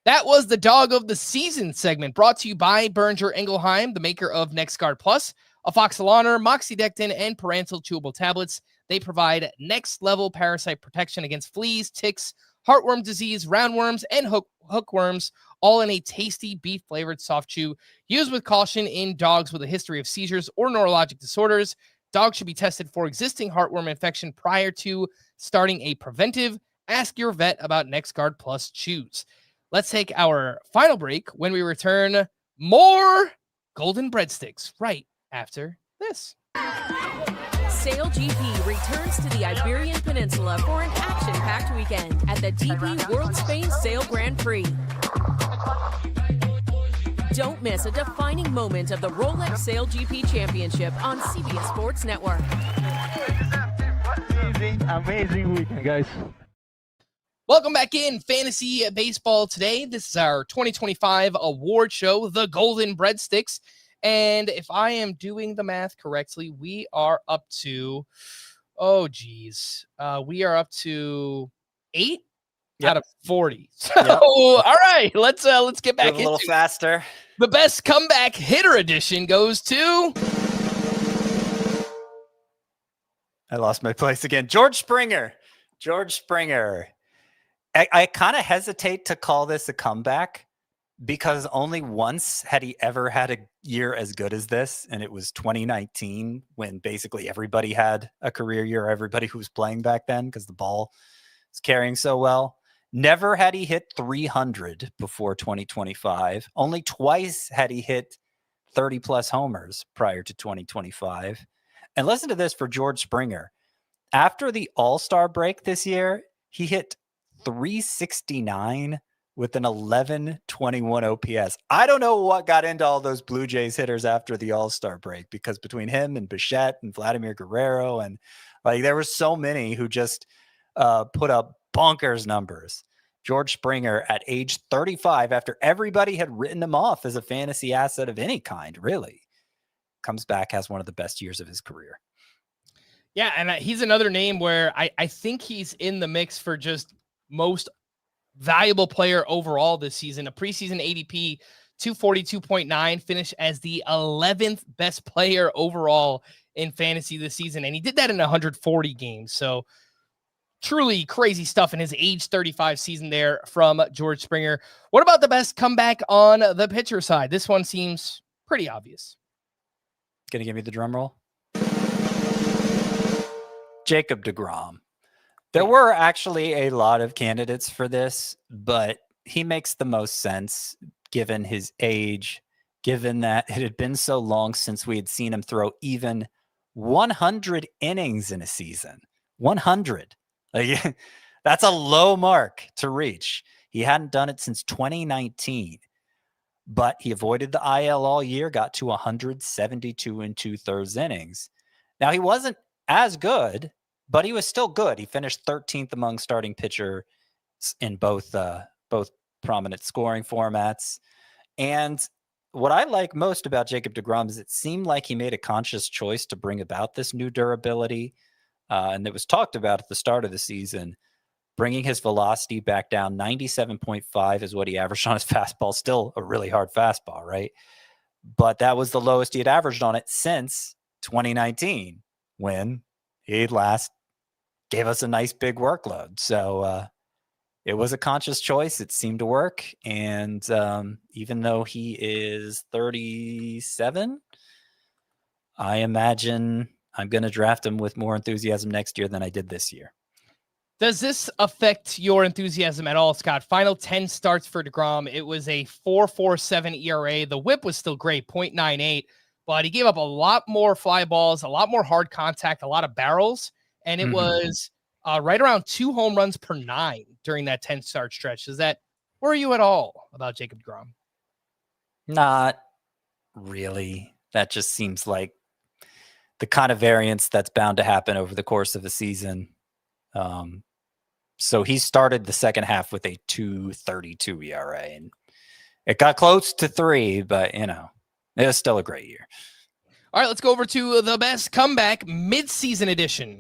That was the Dog of the Season segment, brought to you by Boehringer Ingelheim, the maker of NexGard Plus, afoxolaner, moxidectin, and parental chewable tablets. They provide next-level parasite protection against fleas, ticks, heartworm disease, roundworms, and hookworms, all in a tasty beef-flavored soft chew. Used with caution in dogs with a history of seizures or neurologic disorders. Dogs should be tested for existing heartworm infection prior to starting a preventive. Ask your vet about NexGard Plus Chews. Let's take our final break. When we return, more Golden Breadsticks right after this. Sail GP returns to the Iberian Peninsula for an action-packed weekend at the DP World Spain Sail Grand Prix. Don't miss a defining moment of the Rolex Sail GP Championship on CBS Sports Network. Amazing weekend, guys. Welcome back in Fantasy Baseball today. This is our 2025 award show, the Golden Breadsticks. And if I am doing the math correctly, we are up to, we are up to 8 out of 40. So, all right, let's get back a little faster. The best comeback hitter edition goes to. I lost my place again. George Springer. I kind of hesitate to call this a comeback because only once had he ever had a year as good as this, and it was 2019 when basically everybody had a career year, everybody who was playing back then because the ball was carrying so well. Never had he hit 300 before 2025. Only twice had he hit 30-plus homers prior to 2025. And listen to this for George Springer. After the All-Star break this year, he hit 369 with an 1121 OPS. I don't know what got into all those Blue Jays hitters after the All-Star break, because between him and Bichette and Vladimir Guerrero, and like there were so many who just put up bonkers numbers. George Springer at age 35, after everybody had written him off as a fantasy asset of any kind, really comes back, has one of the best years of his career. Yeah, and he's another name where I think he's in the mix for just most valuable player overall this season. A preseason ADP 242.9, finished as the 11th best player overall in fantasy this season. And he did that in 140 games. So truly crazy stuff in his age 35 season there from George Springer. What about the best comeback on the pitcher side? This one seems pretty obvious. Gonna give me the drum roll. Jacob deGrom. There were actually a lot of candidates for this, but he makes the most sense given his age, given that it had been so long since we had seen him throw even 100 innings in a season. 100. Like, that's a low mark to reach. He hadn't done it since 2019, but he avoided the IL all year, got to 172 2/3 innings. Now, he wasn't as good, but he was still good. He finished 13th among starting pitchers in both prominent scoring formats. And what I like most about Jacob deGrom is it seemed like he made a conscious choice to bring about this new durability. And it was talked about at the start of the season, bringing his velocity back down. 97.5 is what he averaged on his fastball. Still a really hard fastball, right? But that was the lowest he had averaged on it since 2019, when he last gave us a nice big workload. So it was a conscious choice. It seemed to work. And even though he is 37, I imagine I'm going to draft him with more enthusiasm next year than I did this year. Does this affect your enthusiasm at all, Scott? Final 10 starts for deGrom. It was a 4.47 ERA. The whip was still great, 0.98, but he gave up a lot more fly balls, a lot more hard contact, a lot of barrels. And it was right around 2 home runs per 9 during that 10-start stretch. Does that worry you at all about Jacob deGrom? Not really. That just seems like the kind of variance that's bound to happen over the course of a season. So he started the second half with a 2.32 ERA, and it got close to 3, but it was still a great year. All right, let's go over to the best comeback mid-season edition.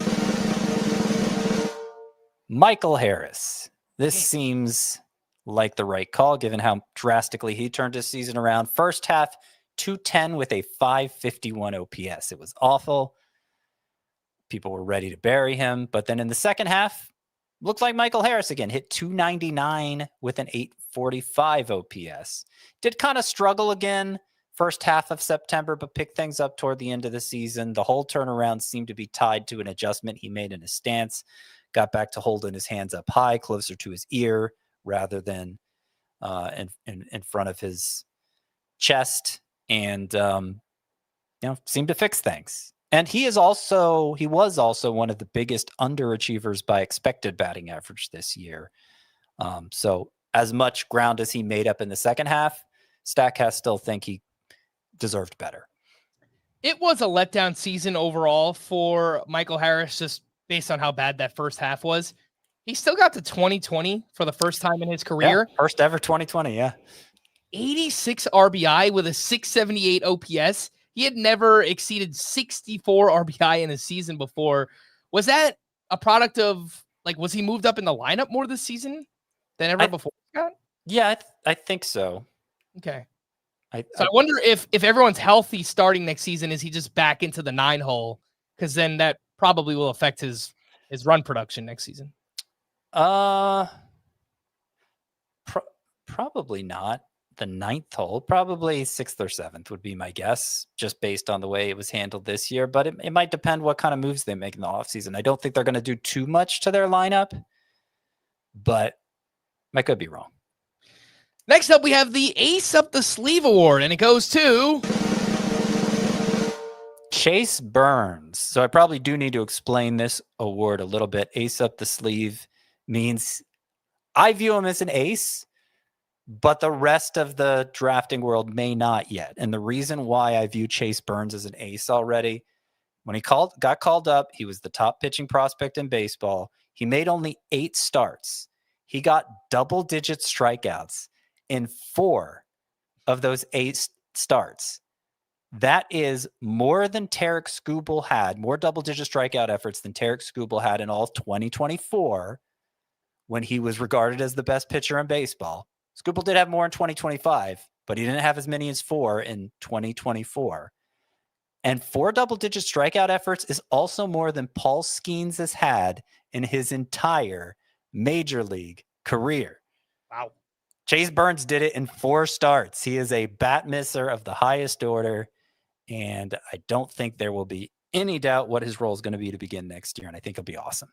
Michael Harris. This seems like the right call, given how drastically he turned his season around. First half, 210 with a 551 OPS. It was awful. People were ready to bury him. But then in the second half, looked like Michael Harris again. Hit 299 with an 845 OPS. Did kind of struggle again first half of September, but picked things up toward the end of the season. The whole turnaround seemed to be tied to an adjustment he made in his stance. Got back to holding his hands up high, closer to his ear, rather than in front of his chest, and seemed to fix things. And he was also one of the biggest underachievers by expected batting average this year. So as much ground as he made up in the second half, Statcast still think he deserved better. It was a letdown season overall for Michael Harris, just based on how bad that first half was. He still got to 2020 for the first time in his career. Yeah, first ever 2020, yeah. 86 RBI with a 678 OPS. He had never exceeded 64 RBI in a season before. Was that a product of, was he moved up in the lineup more this season than ever before, Scott? Yeah, I think so. Okay. I wonder if everyone's healthy starting next season, is he just back into the 9 hole? Because then that probably will affect his run production next season. Probably not the 9th hole. Probably 6th or 7th would be my guess, just based on the way it was handled this year. But it might depend what kind of moves they make in the offseason. I don't think they're going to do too much to their lineup, but I could be wrong. Next up, we have the Ace Up the Sleeve Award, and it goes to Chase Burns. So I probably do need to explain this award a little bit. Ace Up the Sleeve means I view him as an ace, but the rest of the drafting world may not yet. And the reason why I view Chase Burns as an ace already, when he got called up, he was the top pitching prospect in baseball. He made only 8 starts. He got double-digit strikeouts in 4 of those 8 starts. That is more than Tarek Skubal had, more double-digit strikeout efforts than Tarek Skubal had in all of 2024 when he was regarded as the best pitcher in baseball. Skubal did have more in 2025, but he didn't have as many as 4 in 2024. And 4 double-digit strikeout efforts is also more than Paul Skeens has had in his entire major league career. Wow. Chase Burns did it in 4 starts. He is a bat misser of the highest order, and I don't think there will be any doubt what his role is going to be to begin next year, and I think he'll be awesome.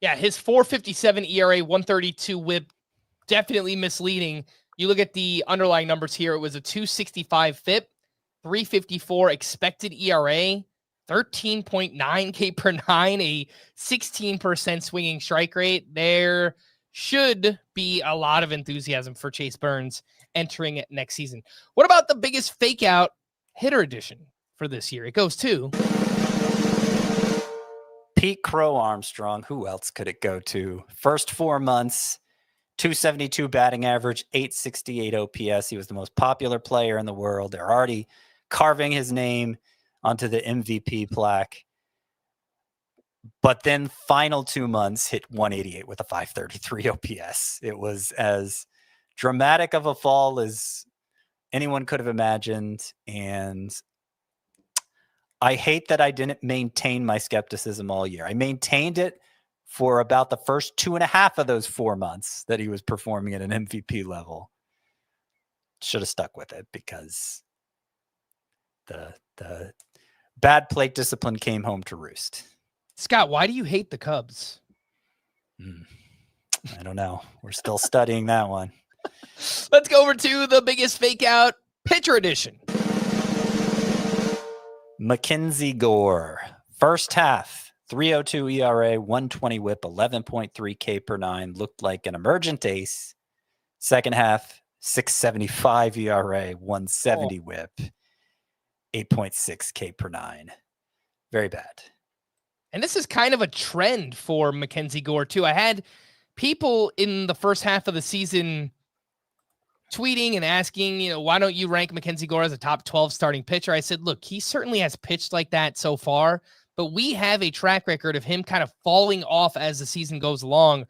Yeah, his 4.57 ERA, 132 WHIP, definitely misleading. You look at the underlying numbers here, it was a 265 FIP, 354 expected ERA, 13.9 K per 9, a 16% swinging strike rate. There should be a lot of enthusiasm for Chase Burns entering it next season. What about the biggest fake out hitter edition for this year? It goes to Pete Crow Armstrong. Who else could it go to? First 4 months, 272 batting average, 868 OPS. He was the most popular player in the world. They're already carving his name onto the MVP plaque. But then final 2 months hit 188 with a 533 OPS. It was as dramatic of a fall as anyone could have imagined. And I hate that I didn't maintain my skepticism all year. I maintained it for about the first 2.5 of those 4 months that he was performing at an MVP level. Should have stuck with it because the bad plate discipline came home to roost. Scott, why do you hate the Cubs? I don't know. We're still studying that one. Let's go over to the biggest fake out pitcher edition. Mackenzie Gore. First half, 3.02 ERA, 120 WHIP, 11.3 K per 9. Looked like an emergent ace. Second half, 6.75 ERA, 170 WHIP, 8.6 K per 9. Very bad. And this is kind of a trend for Mackenzie Gore, too. I had people in the first half of the season tweeting and asking, why don't you rank Mackenzie Gore as a top 12 starting pitcher? I said, look, he certainly has pitched like that so far, but we have a track record of him kind of falling off as the season goes along.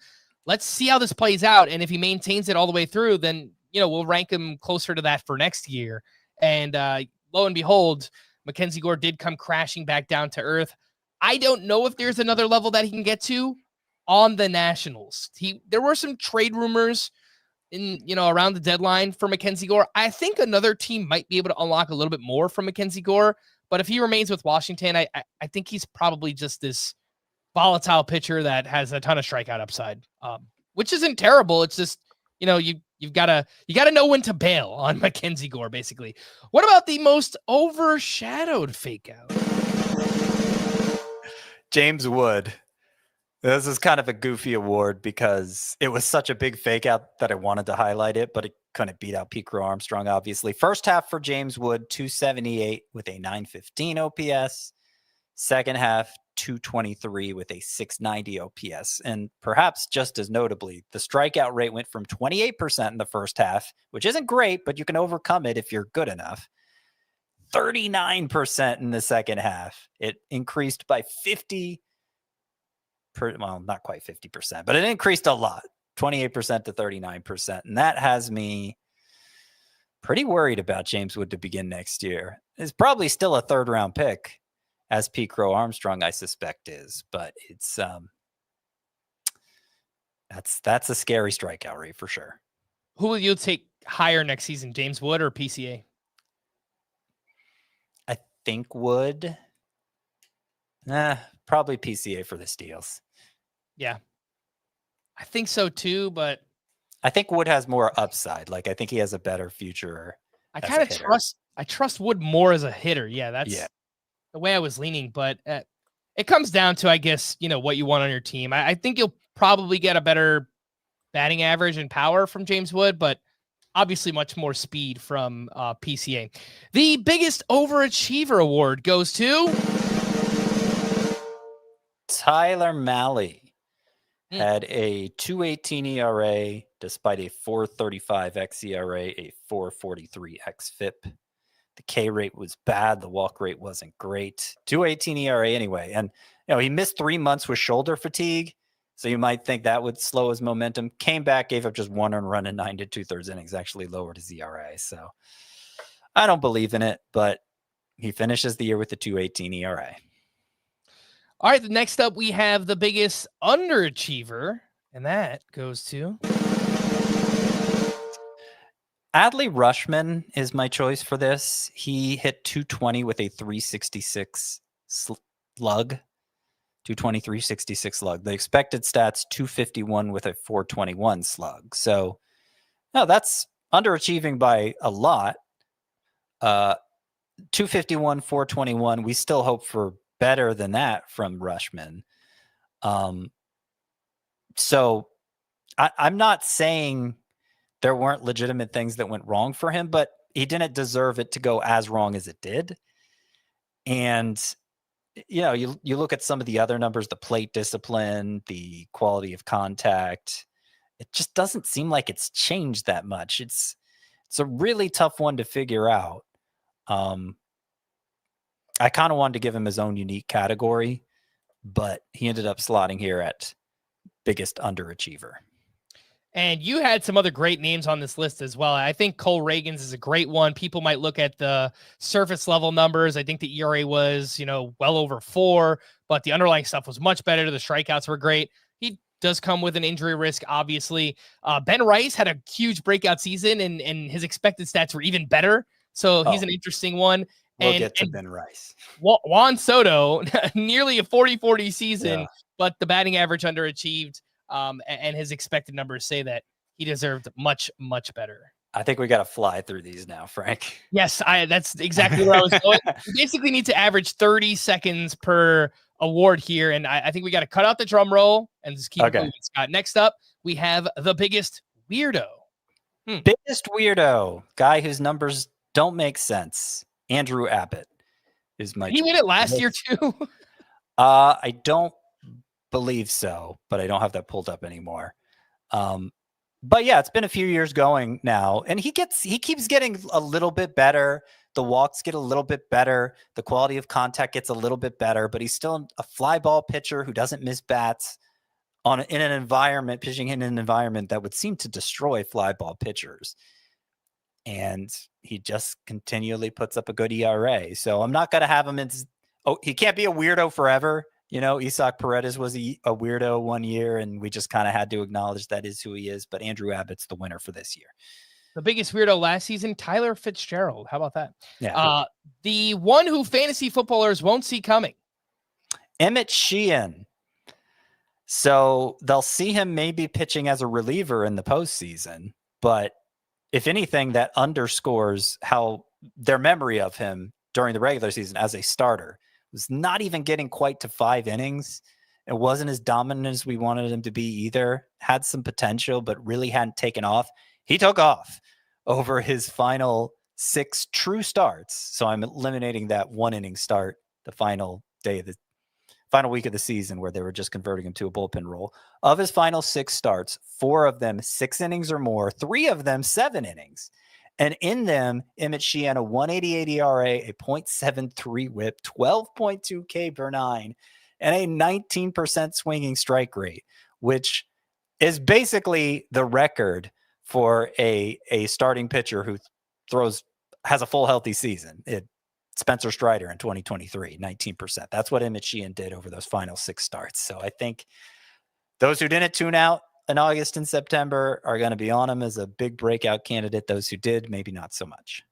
Let's see how this plays out. And if he maintains it all the way through, then, we'll rank him closer to that for next year. And lo and behold, Mackenzie Gore did come crashing back down to earth. I don't know if there's another level that he can get to on the Nationals. There were some trade rumors around the deadline for Mackenzie Gore. I think another team might be able to unlock a little bit more from Mackenzie Gore, but if he remains with Washington, I think he's probably just this volatile pitcher that has a ton of strikeout upside, which isn't terrible. It's just, you've got to know when to bail on Mackenzie Gore, basically. What about the most overshadowed fake out? James Wood. This is kind of a goofy award because it was such a big fake out that I wanted to highlight it, but it couldn't beat out Pete Crow Armstrong, obviously. First half for James Wood, 278 with a 915 OPS. Second half, 223 with a 690 OPS. And perhaps just as notably, the strikeout rate went from 28% in the first half, which isn't great, but you can overcome it if you're good enough. 39% in the second half. It increased by 50%. Well, not quite 50%, but it increased a lot, 28% to 39. And that has me pretty worried about James Wood to begin next year. It's probably still a 3rd round pick, as Pete Crow Armstrong, I suspect, is, but it's that's a scary strikeout rate for sure. Who will you take higher next season, James Wood or PCA? I think Wood. Probably PCA for the steals. Yeah, I think so too, but I think Wood has more upside. Like, I think he has a better future. I kind of trust Wood more as a hitter. Yeah, that's the way I was leaning, but it comes down to, I guess, what you want on your team. I think you'll probably get a better batting average and power from James Wood, but obviously much more speed from PCA. The biggest overachiever award goes to Tyler Mahle. Had a 2.18 ERA despite a 4.35 xERA, a 4.43 xFIP. The K rate was bad. The walk rate wasn't great. 2.18 ERA anyway. And he missed 3 months with shoulder fatigue. So you might think that would slow his momentum. Came back, gave up just 1 earned run in 9 2/3 innings, actually lowered his ERA. So I don't believe in it, but he finishes the year with a 2.18 ERA. All right, next up, we have the biggest underachiever, and that goes to Adley Rutschman is my choice for this. He hit 220 with a 366 slug. 220, 366 slug. The expected stats, 251 with a 421 slug. So, no, that's underachieving by a lot. 251, 421. We still hope for better than that from Rutschman. So I'm not saying there weren't legitimate things that went wrong for him, but he didn't deserve it to go as wrong as it did. And, you look at some of the other numbers, the plate discipline, the quality of contact, it just doesn't seem like it's changed that much. It's a really tough one to figure out. I kind of wanted to give him his own unique category, but he ended up slotting here at biggest underachiever. And you had some other great names on this list as well. I think Cole Reagans is a great one. People might look at the surface level numbers. I think the ERA was, well over 4, but the underlying stuff was much better. The strikeouts were great. He does come with an injury risk, obviously. Ben Rice had a huge breakout season, and his expected stats were even better. So he's an interesting one. We'll get to Ben Rice. Juan Soto, nearly a 40-40 season, but the batting average underachieved. And his expected numbers say that he deserved much, much better. I think we got to fly through these now, Frank. Yes, that's exactly where I was going. We basically need to average 30 seconds per award here. And I think we got to cut out the drum roll and just keep moving, Scott. Next up, we have the biggest weirdo. Biggest weirdo. Guy whose numbers don't make sense. Andrew Abbott is my. Did he win it last year too? I don't believe so, but I don't have that pulled up anymore. But yeah, it's been a few years going now, and he keeps getting a little bit better. The walks get a little bit better. The quality of contact gets a little bit better, but he's still a fly ball pitcher who doesn't miss bats pitching in an environment that would seem to destroy fly ball pitchers. And he just continually puts up a good ERA. So I'm not going to have him he can't be a weirdo forever. Isaac Paredes was a weirdo one year, and we just kind of had to acknowledge that is who he is. But Andrew Abbott's the winner for this year. The biggest weirdo last season, Tyler Fitzgerald. How about that? Yeah. The one who fantasy footballers won't see coming. Emmett Sheehan. So they'll see him maybe pitching as a reliever in the postseason, but if anything, that underscores how their memory of him during the regular season as a starter was not even getting quite to 5 innings. It wasn't as dominant as we wanted him to be either. Had some potential, but really hadn't taken off. He took off over his final 6 true starts. So I'm eliminating that 1 inning start, the final week of the season where they were just converting him to a bullpen role. Of his final 6 starts, 4 of them 6 innings or more, 3 of them 7 innings. And in them, Emmett Sheehan, a 1.88 ERA, a .73 whip, 12.2 K per 9, and a 19% swinging strike rate, which is basically the record for a starting pitcher who has a full healthy season. Spencer Strider in 2023, 19%. That's what Emmett Sheehan did over those final 6 starts. So I think those who didn't tune out in August and September are going to be on him as a big breakout candidate. Those who did, maybe not so much.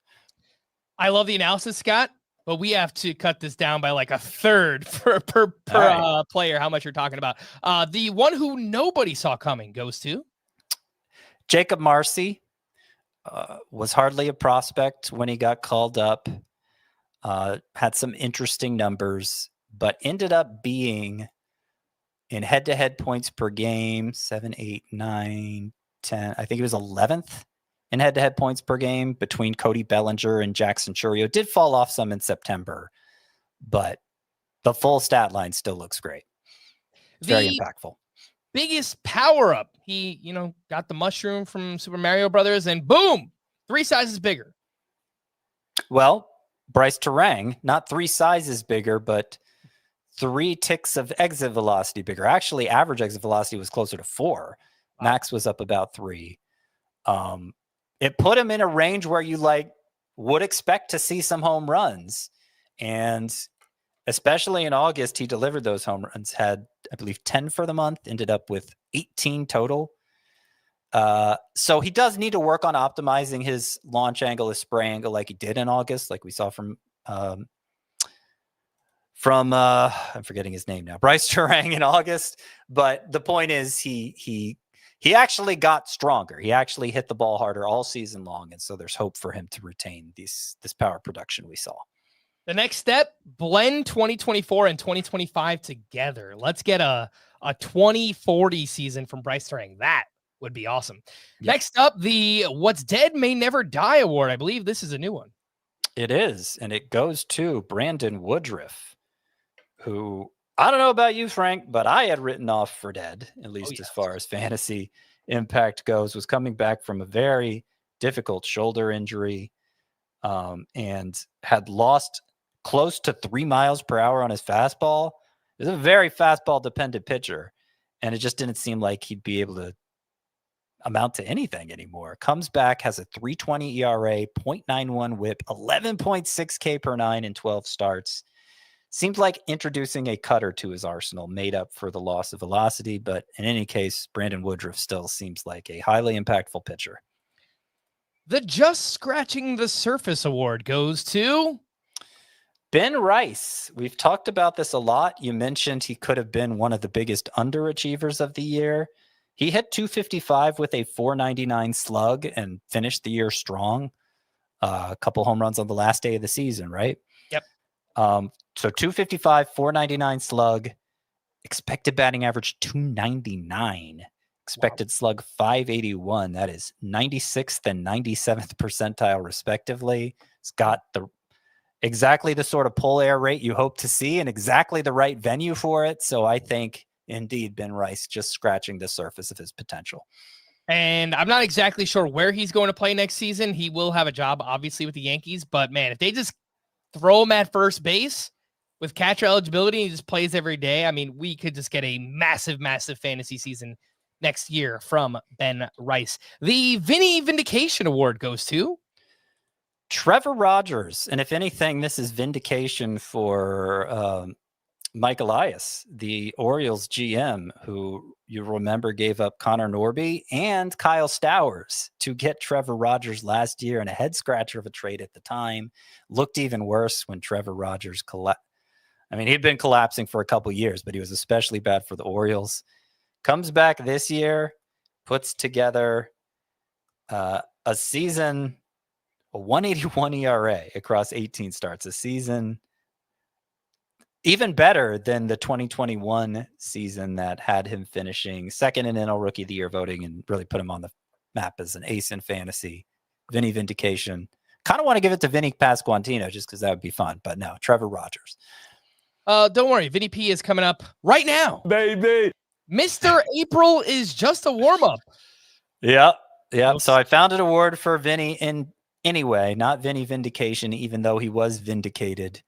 I love the analysis, Scott, but we have to cut this down by like a third per right. Player, how much you're talking about. The one who nobody saw coming goes to Jacob Marcy. Was hardly a prospect when he got called up. Had some interesting numbers, but ended up being in head-to-head points per game, 7, 8, 9, 10. I think he was 11th in head-to-head points per game between Cody Bellinger and Jackson Chourio. Did fall off some in September, but the full stat line still looks great. Very impactful. Biggest power-up. He, got the mushroom from Super Mario Brothers, and boom, 3 sizes bigger. Well, Bryce Terang, not 3 sizes bigger, but 3 ticks of exit velocity bigger. Actually, average exit velocity was closer to 4. Wow. Max was up about 3. It put him in a range where you would expect to see some home runs. And especially in August, he delivered those home runs, had, I believe, 10 for the month, ended up with 18 total. So he does need to work on optimizing his launch angle, his spray angle, like he did in August, like we saw from I'm forgetting his name now, Bryce Terang in August. But the point is he actually got stronger. He actually hit the ball harder all season long. And so there's hope for him to retain this power production we saw. The next step, blend 2024 and 2025 together. Let's get a 2040 season from Bryce Terang. That would be awesome. Yep. Next up, the What's Dead May Never Die Award. I believe this is a new one. It is, and it goes to Brandon Woodruff, who, I don't know about you, Frank, but I had written off for dead, at least as far as fantasy impact goes, was coming back from a very difficult shoulder injury, and had lost close to 3 miles per hour on his fastball. He's a very fastball-dependent pitcher, and it just didn't seem like he'd be able to amount to anything anymore. Comes back, has a 3.20 ERA, 0.91 whip, 11.6 K per 9 in 12 starts. Seems like introducing a cutter to his arsenal made up for the loss of velocity, but in any case, Brandon Woodruff still seems like a highly impactful pitcher. The Just Scratching the Surface Award goes to Ben Rice. We've talked about this a lot. You mentioned he could have been one of the biggest underachievers of the year. He hit 255 with a 499 slug and finished the year strong. A couple home runs on the last day of the season, right? Yep. So 255, 499 slug, expected batting average 299, expected slug 581. That is 96th and 97th percentile respectively. It's got exactly the sort of pull air rate you hope to see and exactly the right venue for it. So I think indeed Ben Rice just scratching the surface of his potential. And I'm not exactly sure where he's going to play next season. He will have a job, obviously, with the Yankees. But, man, if they just throw him at first base with catcher eligibility and he just plays every day, I mean, we could just get a massive, massive fantasy season next year from Ben Rice. The Vinny Vindication Award goes to Trevor Rogers. And if anything, this is vindication for Mike Elias, the Orioles GM, who you remember gave up Connor Norby and Kyle Stowers to get Trevor Rogers last year in a head scratcher of a trade at the time. Looked even worse when Trevor Rogers collapsed. I mean, he'd been collapsing for a couple years, but he was especially bad for the Orioles. Comes back this year, puts together a season, a 181 ERA across 18 starts, a season even better than the 2021 season that had him finishing second in NL Rookie of the Year voting and really put him on the map as an ace in fantasy. Vinny vindication. Kind of want to give it to Vinny Pasquantino just because that would be fun, but no, Trevor Rogers. Don't worry, Vinny P is coming up right now, Baby. Mr. April is just a warm-up. Yeah. So I found an award for Vinny in anyway, not Vinny vindication, even though he was vindicated.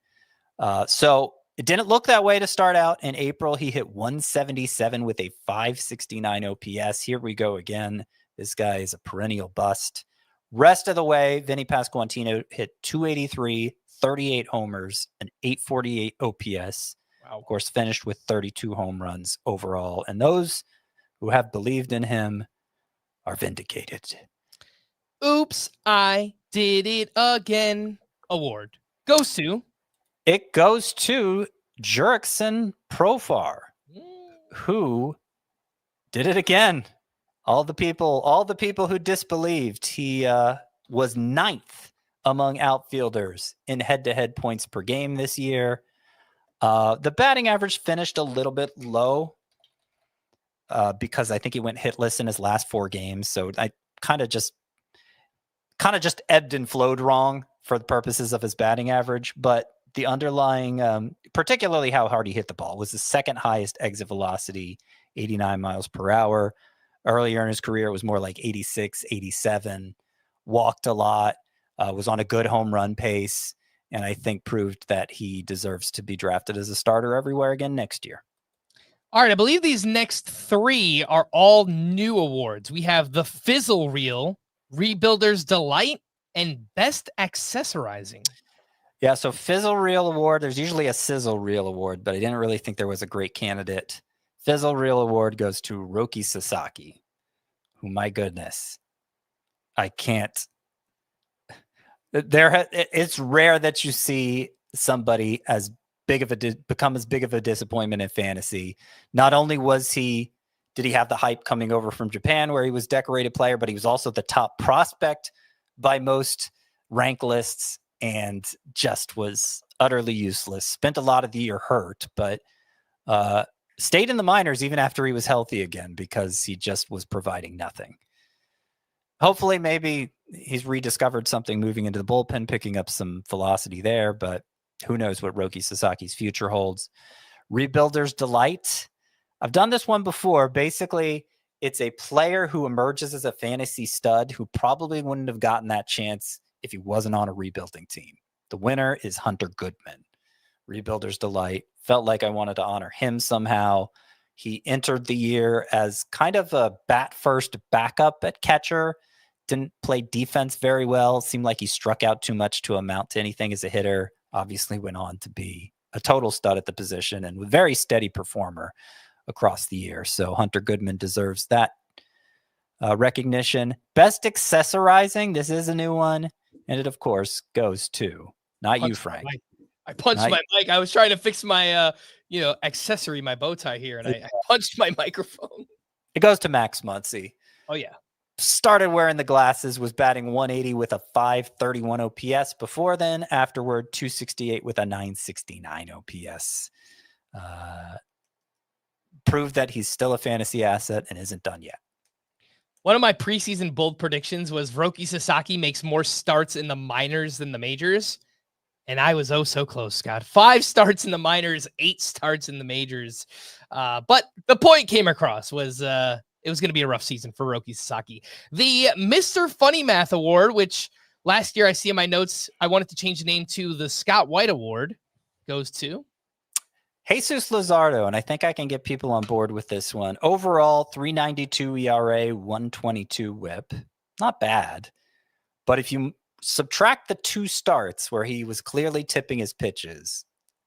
So it didn't look that way to start out. In April, he hit 177 with a 569 OPS. Here we go again. This guy is a perennial bust. Rest of the way, Vinny Pasquantino hit 283, 38 homers, an 848 OPS. Wow. Of course, finished with 32 home runs overall. And those who have believed in him are vindicated. Oops, I did it again. Award goes to... It goes to Jurickson Profar, who did it again. All the people who disbelieved. He was 9th among outfielders in head-to-head points per game this year. The batting average finished a little bit low because I think he went hitless in his last 4 games. So I kind of just ebbed and flowed wrong for the purposes of his batting average, but the underlying, particularly how hard he hit the ball, was the second highest exit velocity, 89 miles per hour. Earlier in his career, it was more like 86, 87, walked a lot, was on a good home run pace, and I think proved that he deserves to be drafted as a starter everywhere again next year. All right, I believe these next 3 are all new awards. We have the Fizzle Reel, Rebuilder's Delight, and Best Accessorizing. Yeah, so Fizzle Reel Award, there's usually a Sizzle Reel Award, but I didn't really think there was a great candidate. Fizzle Reel Award goes to Roki Sasaki, who, my goodness, I can't. It's rare that you see somebody as big of become as big of a disappointment in fantasy. Not only did he have the hype coming over from Japan where he was decorated player, but he was also the top prospect by most rank lists and just was utterly useless. Spent a lot of the year hurt, but stayed in the minors even after he was healthy again because he just was providing nothing. Hopefully, maybe he's rediscovered something moving into the bullpen, picking up some velocity there, but who knows what Roki Sasaki's future holds. Rebuilder's Delight. I've done this one before. Basically, it's a player who emerges as a fantasy stud who probably wouldn't have gotten that chance if he wasn't on a rebuilding team. The winner is Hunter Goodman. Rebuilder's Delight. Felt like I wanted to honor him somehow. He entered the year as kind of a bat-first backup at catcher. Didn't play defense very well. Seemed like he struck out too much to amount to anything as a hitter. Obviously went on to be a total stud at the position and a very steady performer across the year. So Hunter Goodman deserves that recognition. Best Accessorizing. This is a new one. And it, of course, goes to not you, Frank. I punched my mic. I was trying to fix my, accessory, my bow tie here, and I punched my microphone. It goes to Max Muncy. Oh, yeah. Started wearing the glasses, was batting 180 with a 531 OPS before then. Afterward, 268 with a 969 OPS. Proved that he's still a fantasy asset and isn't done yet. One of my preseason bold predictions was Roki Sasaki makes more starts in the minors than the majors. And I was so close, Scott. 5 starts in the minors, 8 starts in the majors. But the point came across was it was going to be a rough season for Roki Sasaki. The Mr. Funny Math Award, which last year I see in my notes, I wanted to change the name to the Scott White Award, goes to Jesus Luzardo, and I think I can get people on board with this one. Overall, 392 ERA, 122 whip. Not bad. But if you subtract the 2 starts where he was clearly tipping his pitches,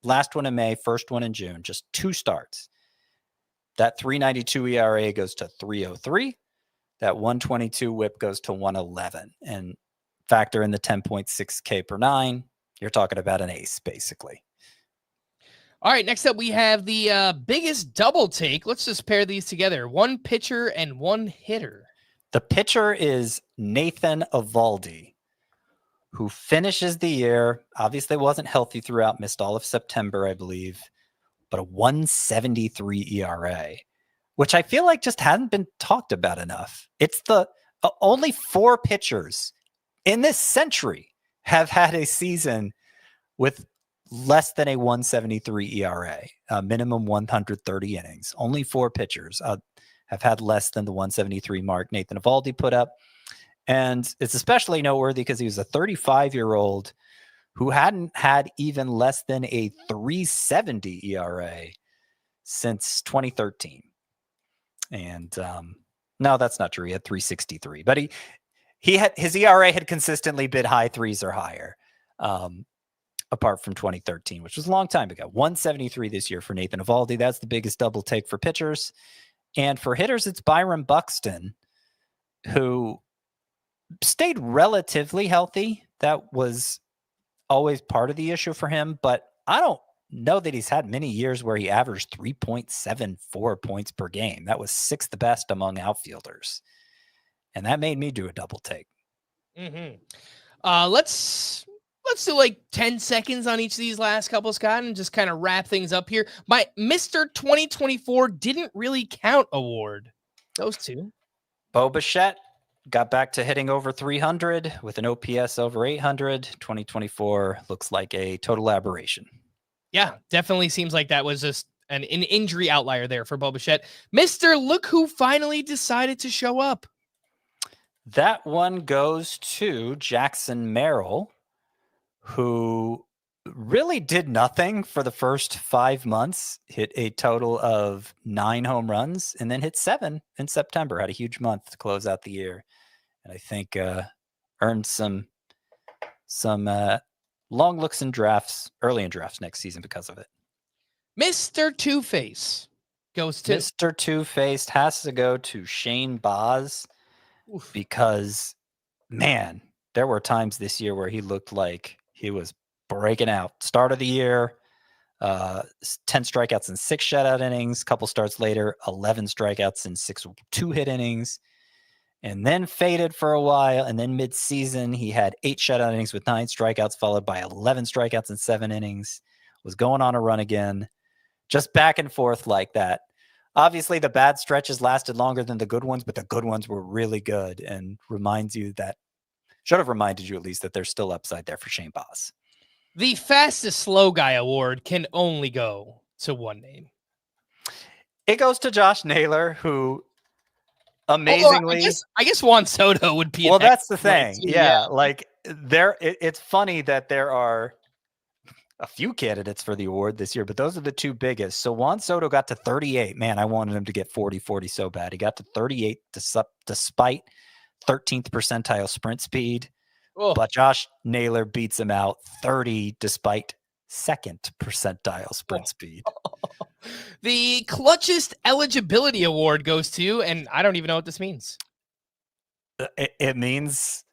last one in May, first one in June, just 2 starts. That 3.92 ERA goes to 3.03. That 122 whip goes to 111. And factor in the 10.6 K per 9, you're talking about an ace, basically. All right, next up we have the biggest double take. Let's just pair these together. One pitcher and one hitter. The pitcher is Nathan Eovaldi, who finishes the year, obviously wasn't healthy throughout, missed all of September, I believe, but a 1.73 ERA, which I feel like just hadn't been talked about enough. It's the only 4 pitchers in this century have had a season with less than a 1.73 ERA, minimum 130 innings. Only 4 pitchers have had less than the 1.73 mark Nathan Eovaldi put up. And it's especially noteworthy because he was a 35-year-old who hadn't had even less than a 3.70 ERA since 2013. And no, that's not true. He had 3.63, but he had his ERA had consistently been high 3s or higher, apart from 2013, which was a long time ago. 1.73 this year for Nathan Eovaldi. That's the biggest double take for pitchers. And for hitters, it's Byron Buxton, who stayed relatively healthy. That was always part of the issue for him, but I don't know that he's had many years where he averaged 3.74 points per game. That was 6th best among outfielders. And that made me do a double take. Let's do like 10 seconds on each of these last couple, Scott, and just kind of wrap things up here. My Mr. 2024 didn't really count award. Those 2. Bo Bichette got back to hitting over 300 with an OPS over 800. 2024 looks like a total aberration. Yeah, definitely seems like that was just an injury outlier there for Bo Bichette. Mr. Look who finally decided to show up. That one goes to Jackson Merrill, who really did nothing for the first 5 months, hit a total of 9 home runs, and then hit 7 in September. Had a huge month to close out the year. And I think earned some long looks in drafts, early in drafts next season because of it. Mr. Two-Face goes to... Mr. Two-Faced has to go to Shane Baz because, man, there were times this year where he looked like he was breaking out. Start of the year, 10 strikeouts and 6 shutout innings. Couple starts later, 11 strikeouts and 6 2-hit innings. And then faded for a while. And then mid-season, he had 8 shutout innings with 9 strikeouts, followed by 11 strikeouts and 7 innings. Was going on a run again. Just back and forth like that. Obviously, the bad stretches lasted longer than the good ones, but the good ones were really good and should have reminded you at least that there's still upside there for Shane Baz. The fastest slow guy award can only go to one name. It goes to Josh Naylor, who amazingly... I guess Juan Soto would be... Well, that's the thing. Yeah. Like it's funny that there are a few candidates for the award this year, but those are the 2 biggest. So Juan Soto got to 38. Man, I wanted him to get 40 so bad. He got to 38 despite 13th percentile sprint speed. But Josh Naylor beats him out 30 despite 2nd percentile sprint speed. The clutchest eligibility award goes to, and I don't even know what this means. It means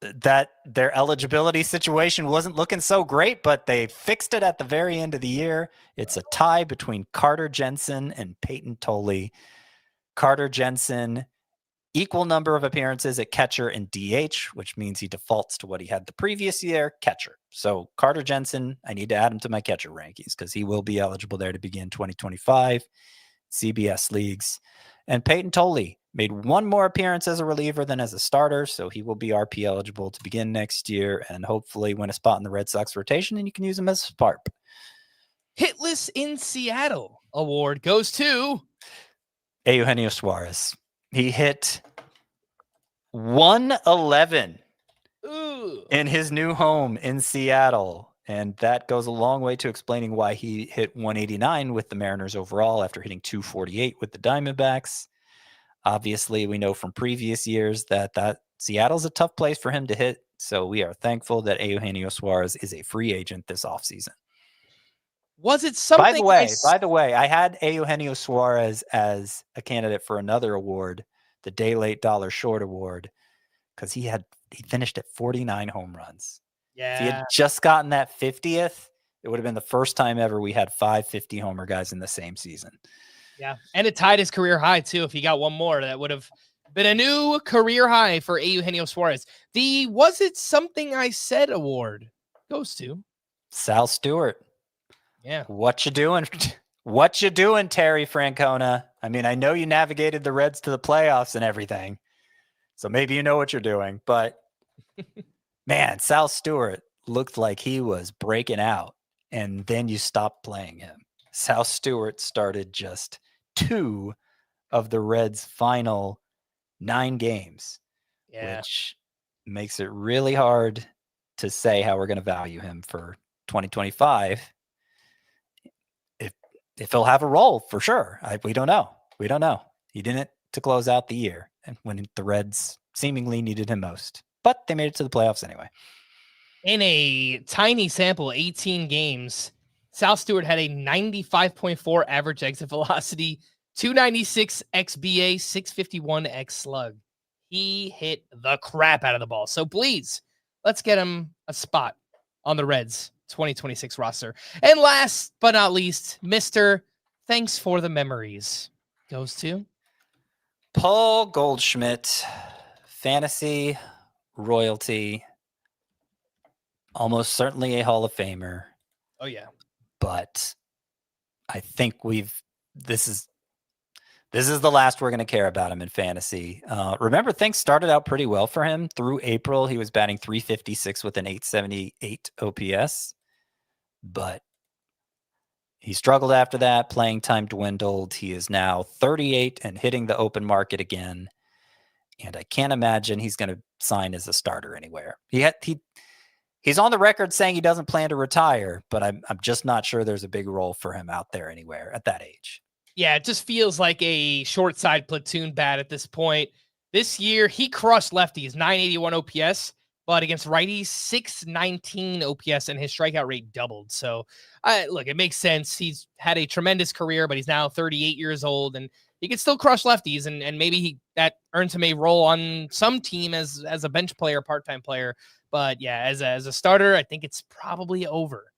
that their eligibility situation wasn't looking so great, but they fixed it at the very end of the year. It's a tie between Carter Jensen and Peyton Tolley. Carter Jensen, equal number of appearances at catcher and DH, which means he defaults to what he had the previous year, catcher. So Carter Jensen, I need to add him to my catcher rankings because he will be eligible there to begin 2025 CBS leagues. And Peyton Tolley made 1 more appearance as a reliever than as a starter, so he will be RP eligible to begin next year and hopefully win a spot in the Red Sox rotation, and you can use him as a spark. Hitless in Seattle award goes to Eugenio Suarez. He hit 111 in his new home in Seattle. And that goes a long way to explaining why he hit 189 with the Mariners overall after hitting 248 with the Diamondbacks. Obviously, we know from previous years that Seattle's a tough place for him to hit. So we are thankful that Eugenio Suarez is a free agent this offseason. Was it something? By the way, I had Eugenio Suarez as a candidate for another award, the Day Late Dollar Short Award, because he finished at 49 home runs. Yeah. If he had just gotten that 50th, it would have been the first time ever we had 5 50-homer guys in the same season. Yeah, and it tied his career high, too. If he got one more, that would have been a new career high for Eugenio Suarez. The Was It Something I Said award goes to Sal Stewart. Yeah. What you doing? What you doing, Terry Francona? I mean, I know you navigated the Reds to the playoffs and everything, so maybe you know what you're doing. But, man, Sal Stewart looked like he was breaking out, and then you stopped playing him. Sal Stewart started just 2 of the Reds' final 9 games, which makes it really hard to say how we're going to value him for 2025. If he'll have a role, for sure. We don't know. We don't know. He didn't to close out the year, and when the Reds seemingly needed him most. But they made it to the playoffs anyway. In a tiny sample, 18 games, Sal Stewart had a 95.4 average exit velocity, 296 xBA, 651 x slug. He hit the crap out of the ball. So please, let's get him a spot on the Reds 2026 roster. And last but not least, Mr. Thanks for the Memories goes to Paul Goldschmidt, fantasy royalty, almost certainly a Hall of Famer. Oh yeah. But I think this is the last we're going to care about him in fantasy. Remember, things started out pretty well for him. Through April, he was batting .356 with an .878 OPS. But he struggled after that. Playing time dwindled. He is now 38 and hitting the open market again. And I can't imagine he's going to sign as a starter anywhere. He's on the record saying he doesn't plan to retire, but I'm just not sure there's a big role for him out there anywhere at that age. Yeah, it just feels like a short side platoon bat at this point. This year, he crushed lefties, 981 OPS, but against righties, 619 OPS, and his strikeout rate doubled. So, look, it makes sense. He's had a tremendous career, but he's now 38 years old, and he can still crush lefties, and maybe that earns him a role on some team as a bench player, part-time player. But yeah, as a starter, I think it's probably over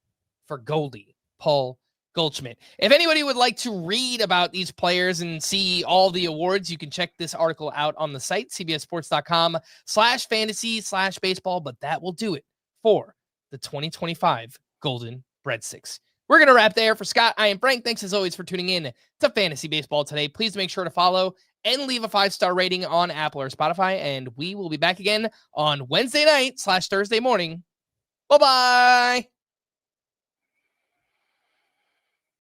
for Goldie, Paul Goldschmidt. If anybody would like to read about these players and see all the awards, you can check this article out on the site, cbssports.com/fantasy/baseball, but that will do it for the 2025 Golden Breadsticks. We're going to wrap there. For Scott, I am Frank. Thanks as always for tuning in to Fantasy Baseball today. Please make sure to follow and leave a 5-star rating on Apple or Spotify, and we will be back again on Wednesday night/Thursday morning. Bye-bye.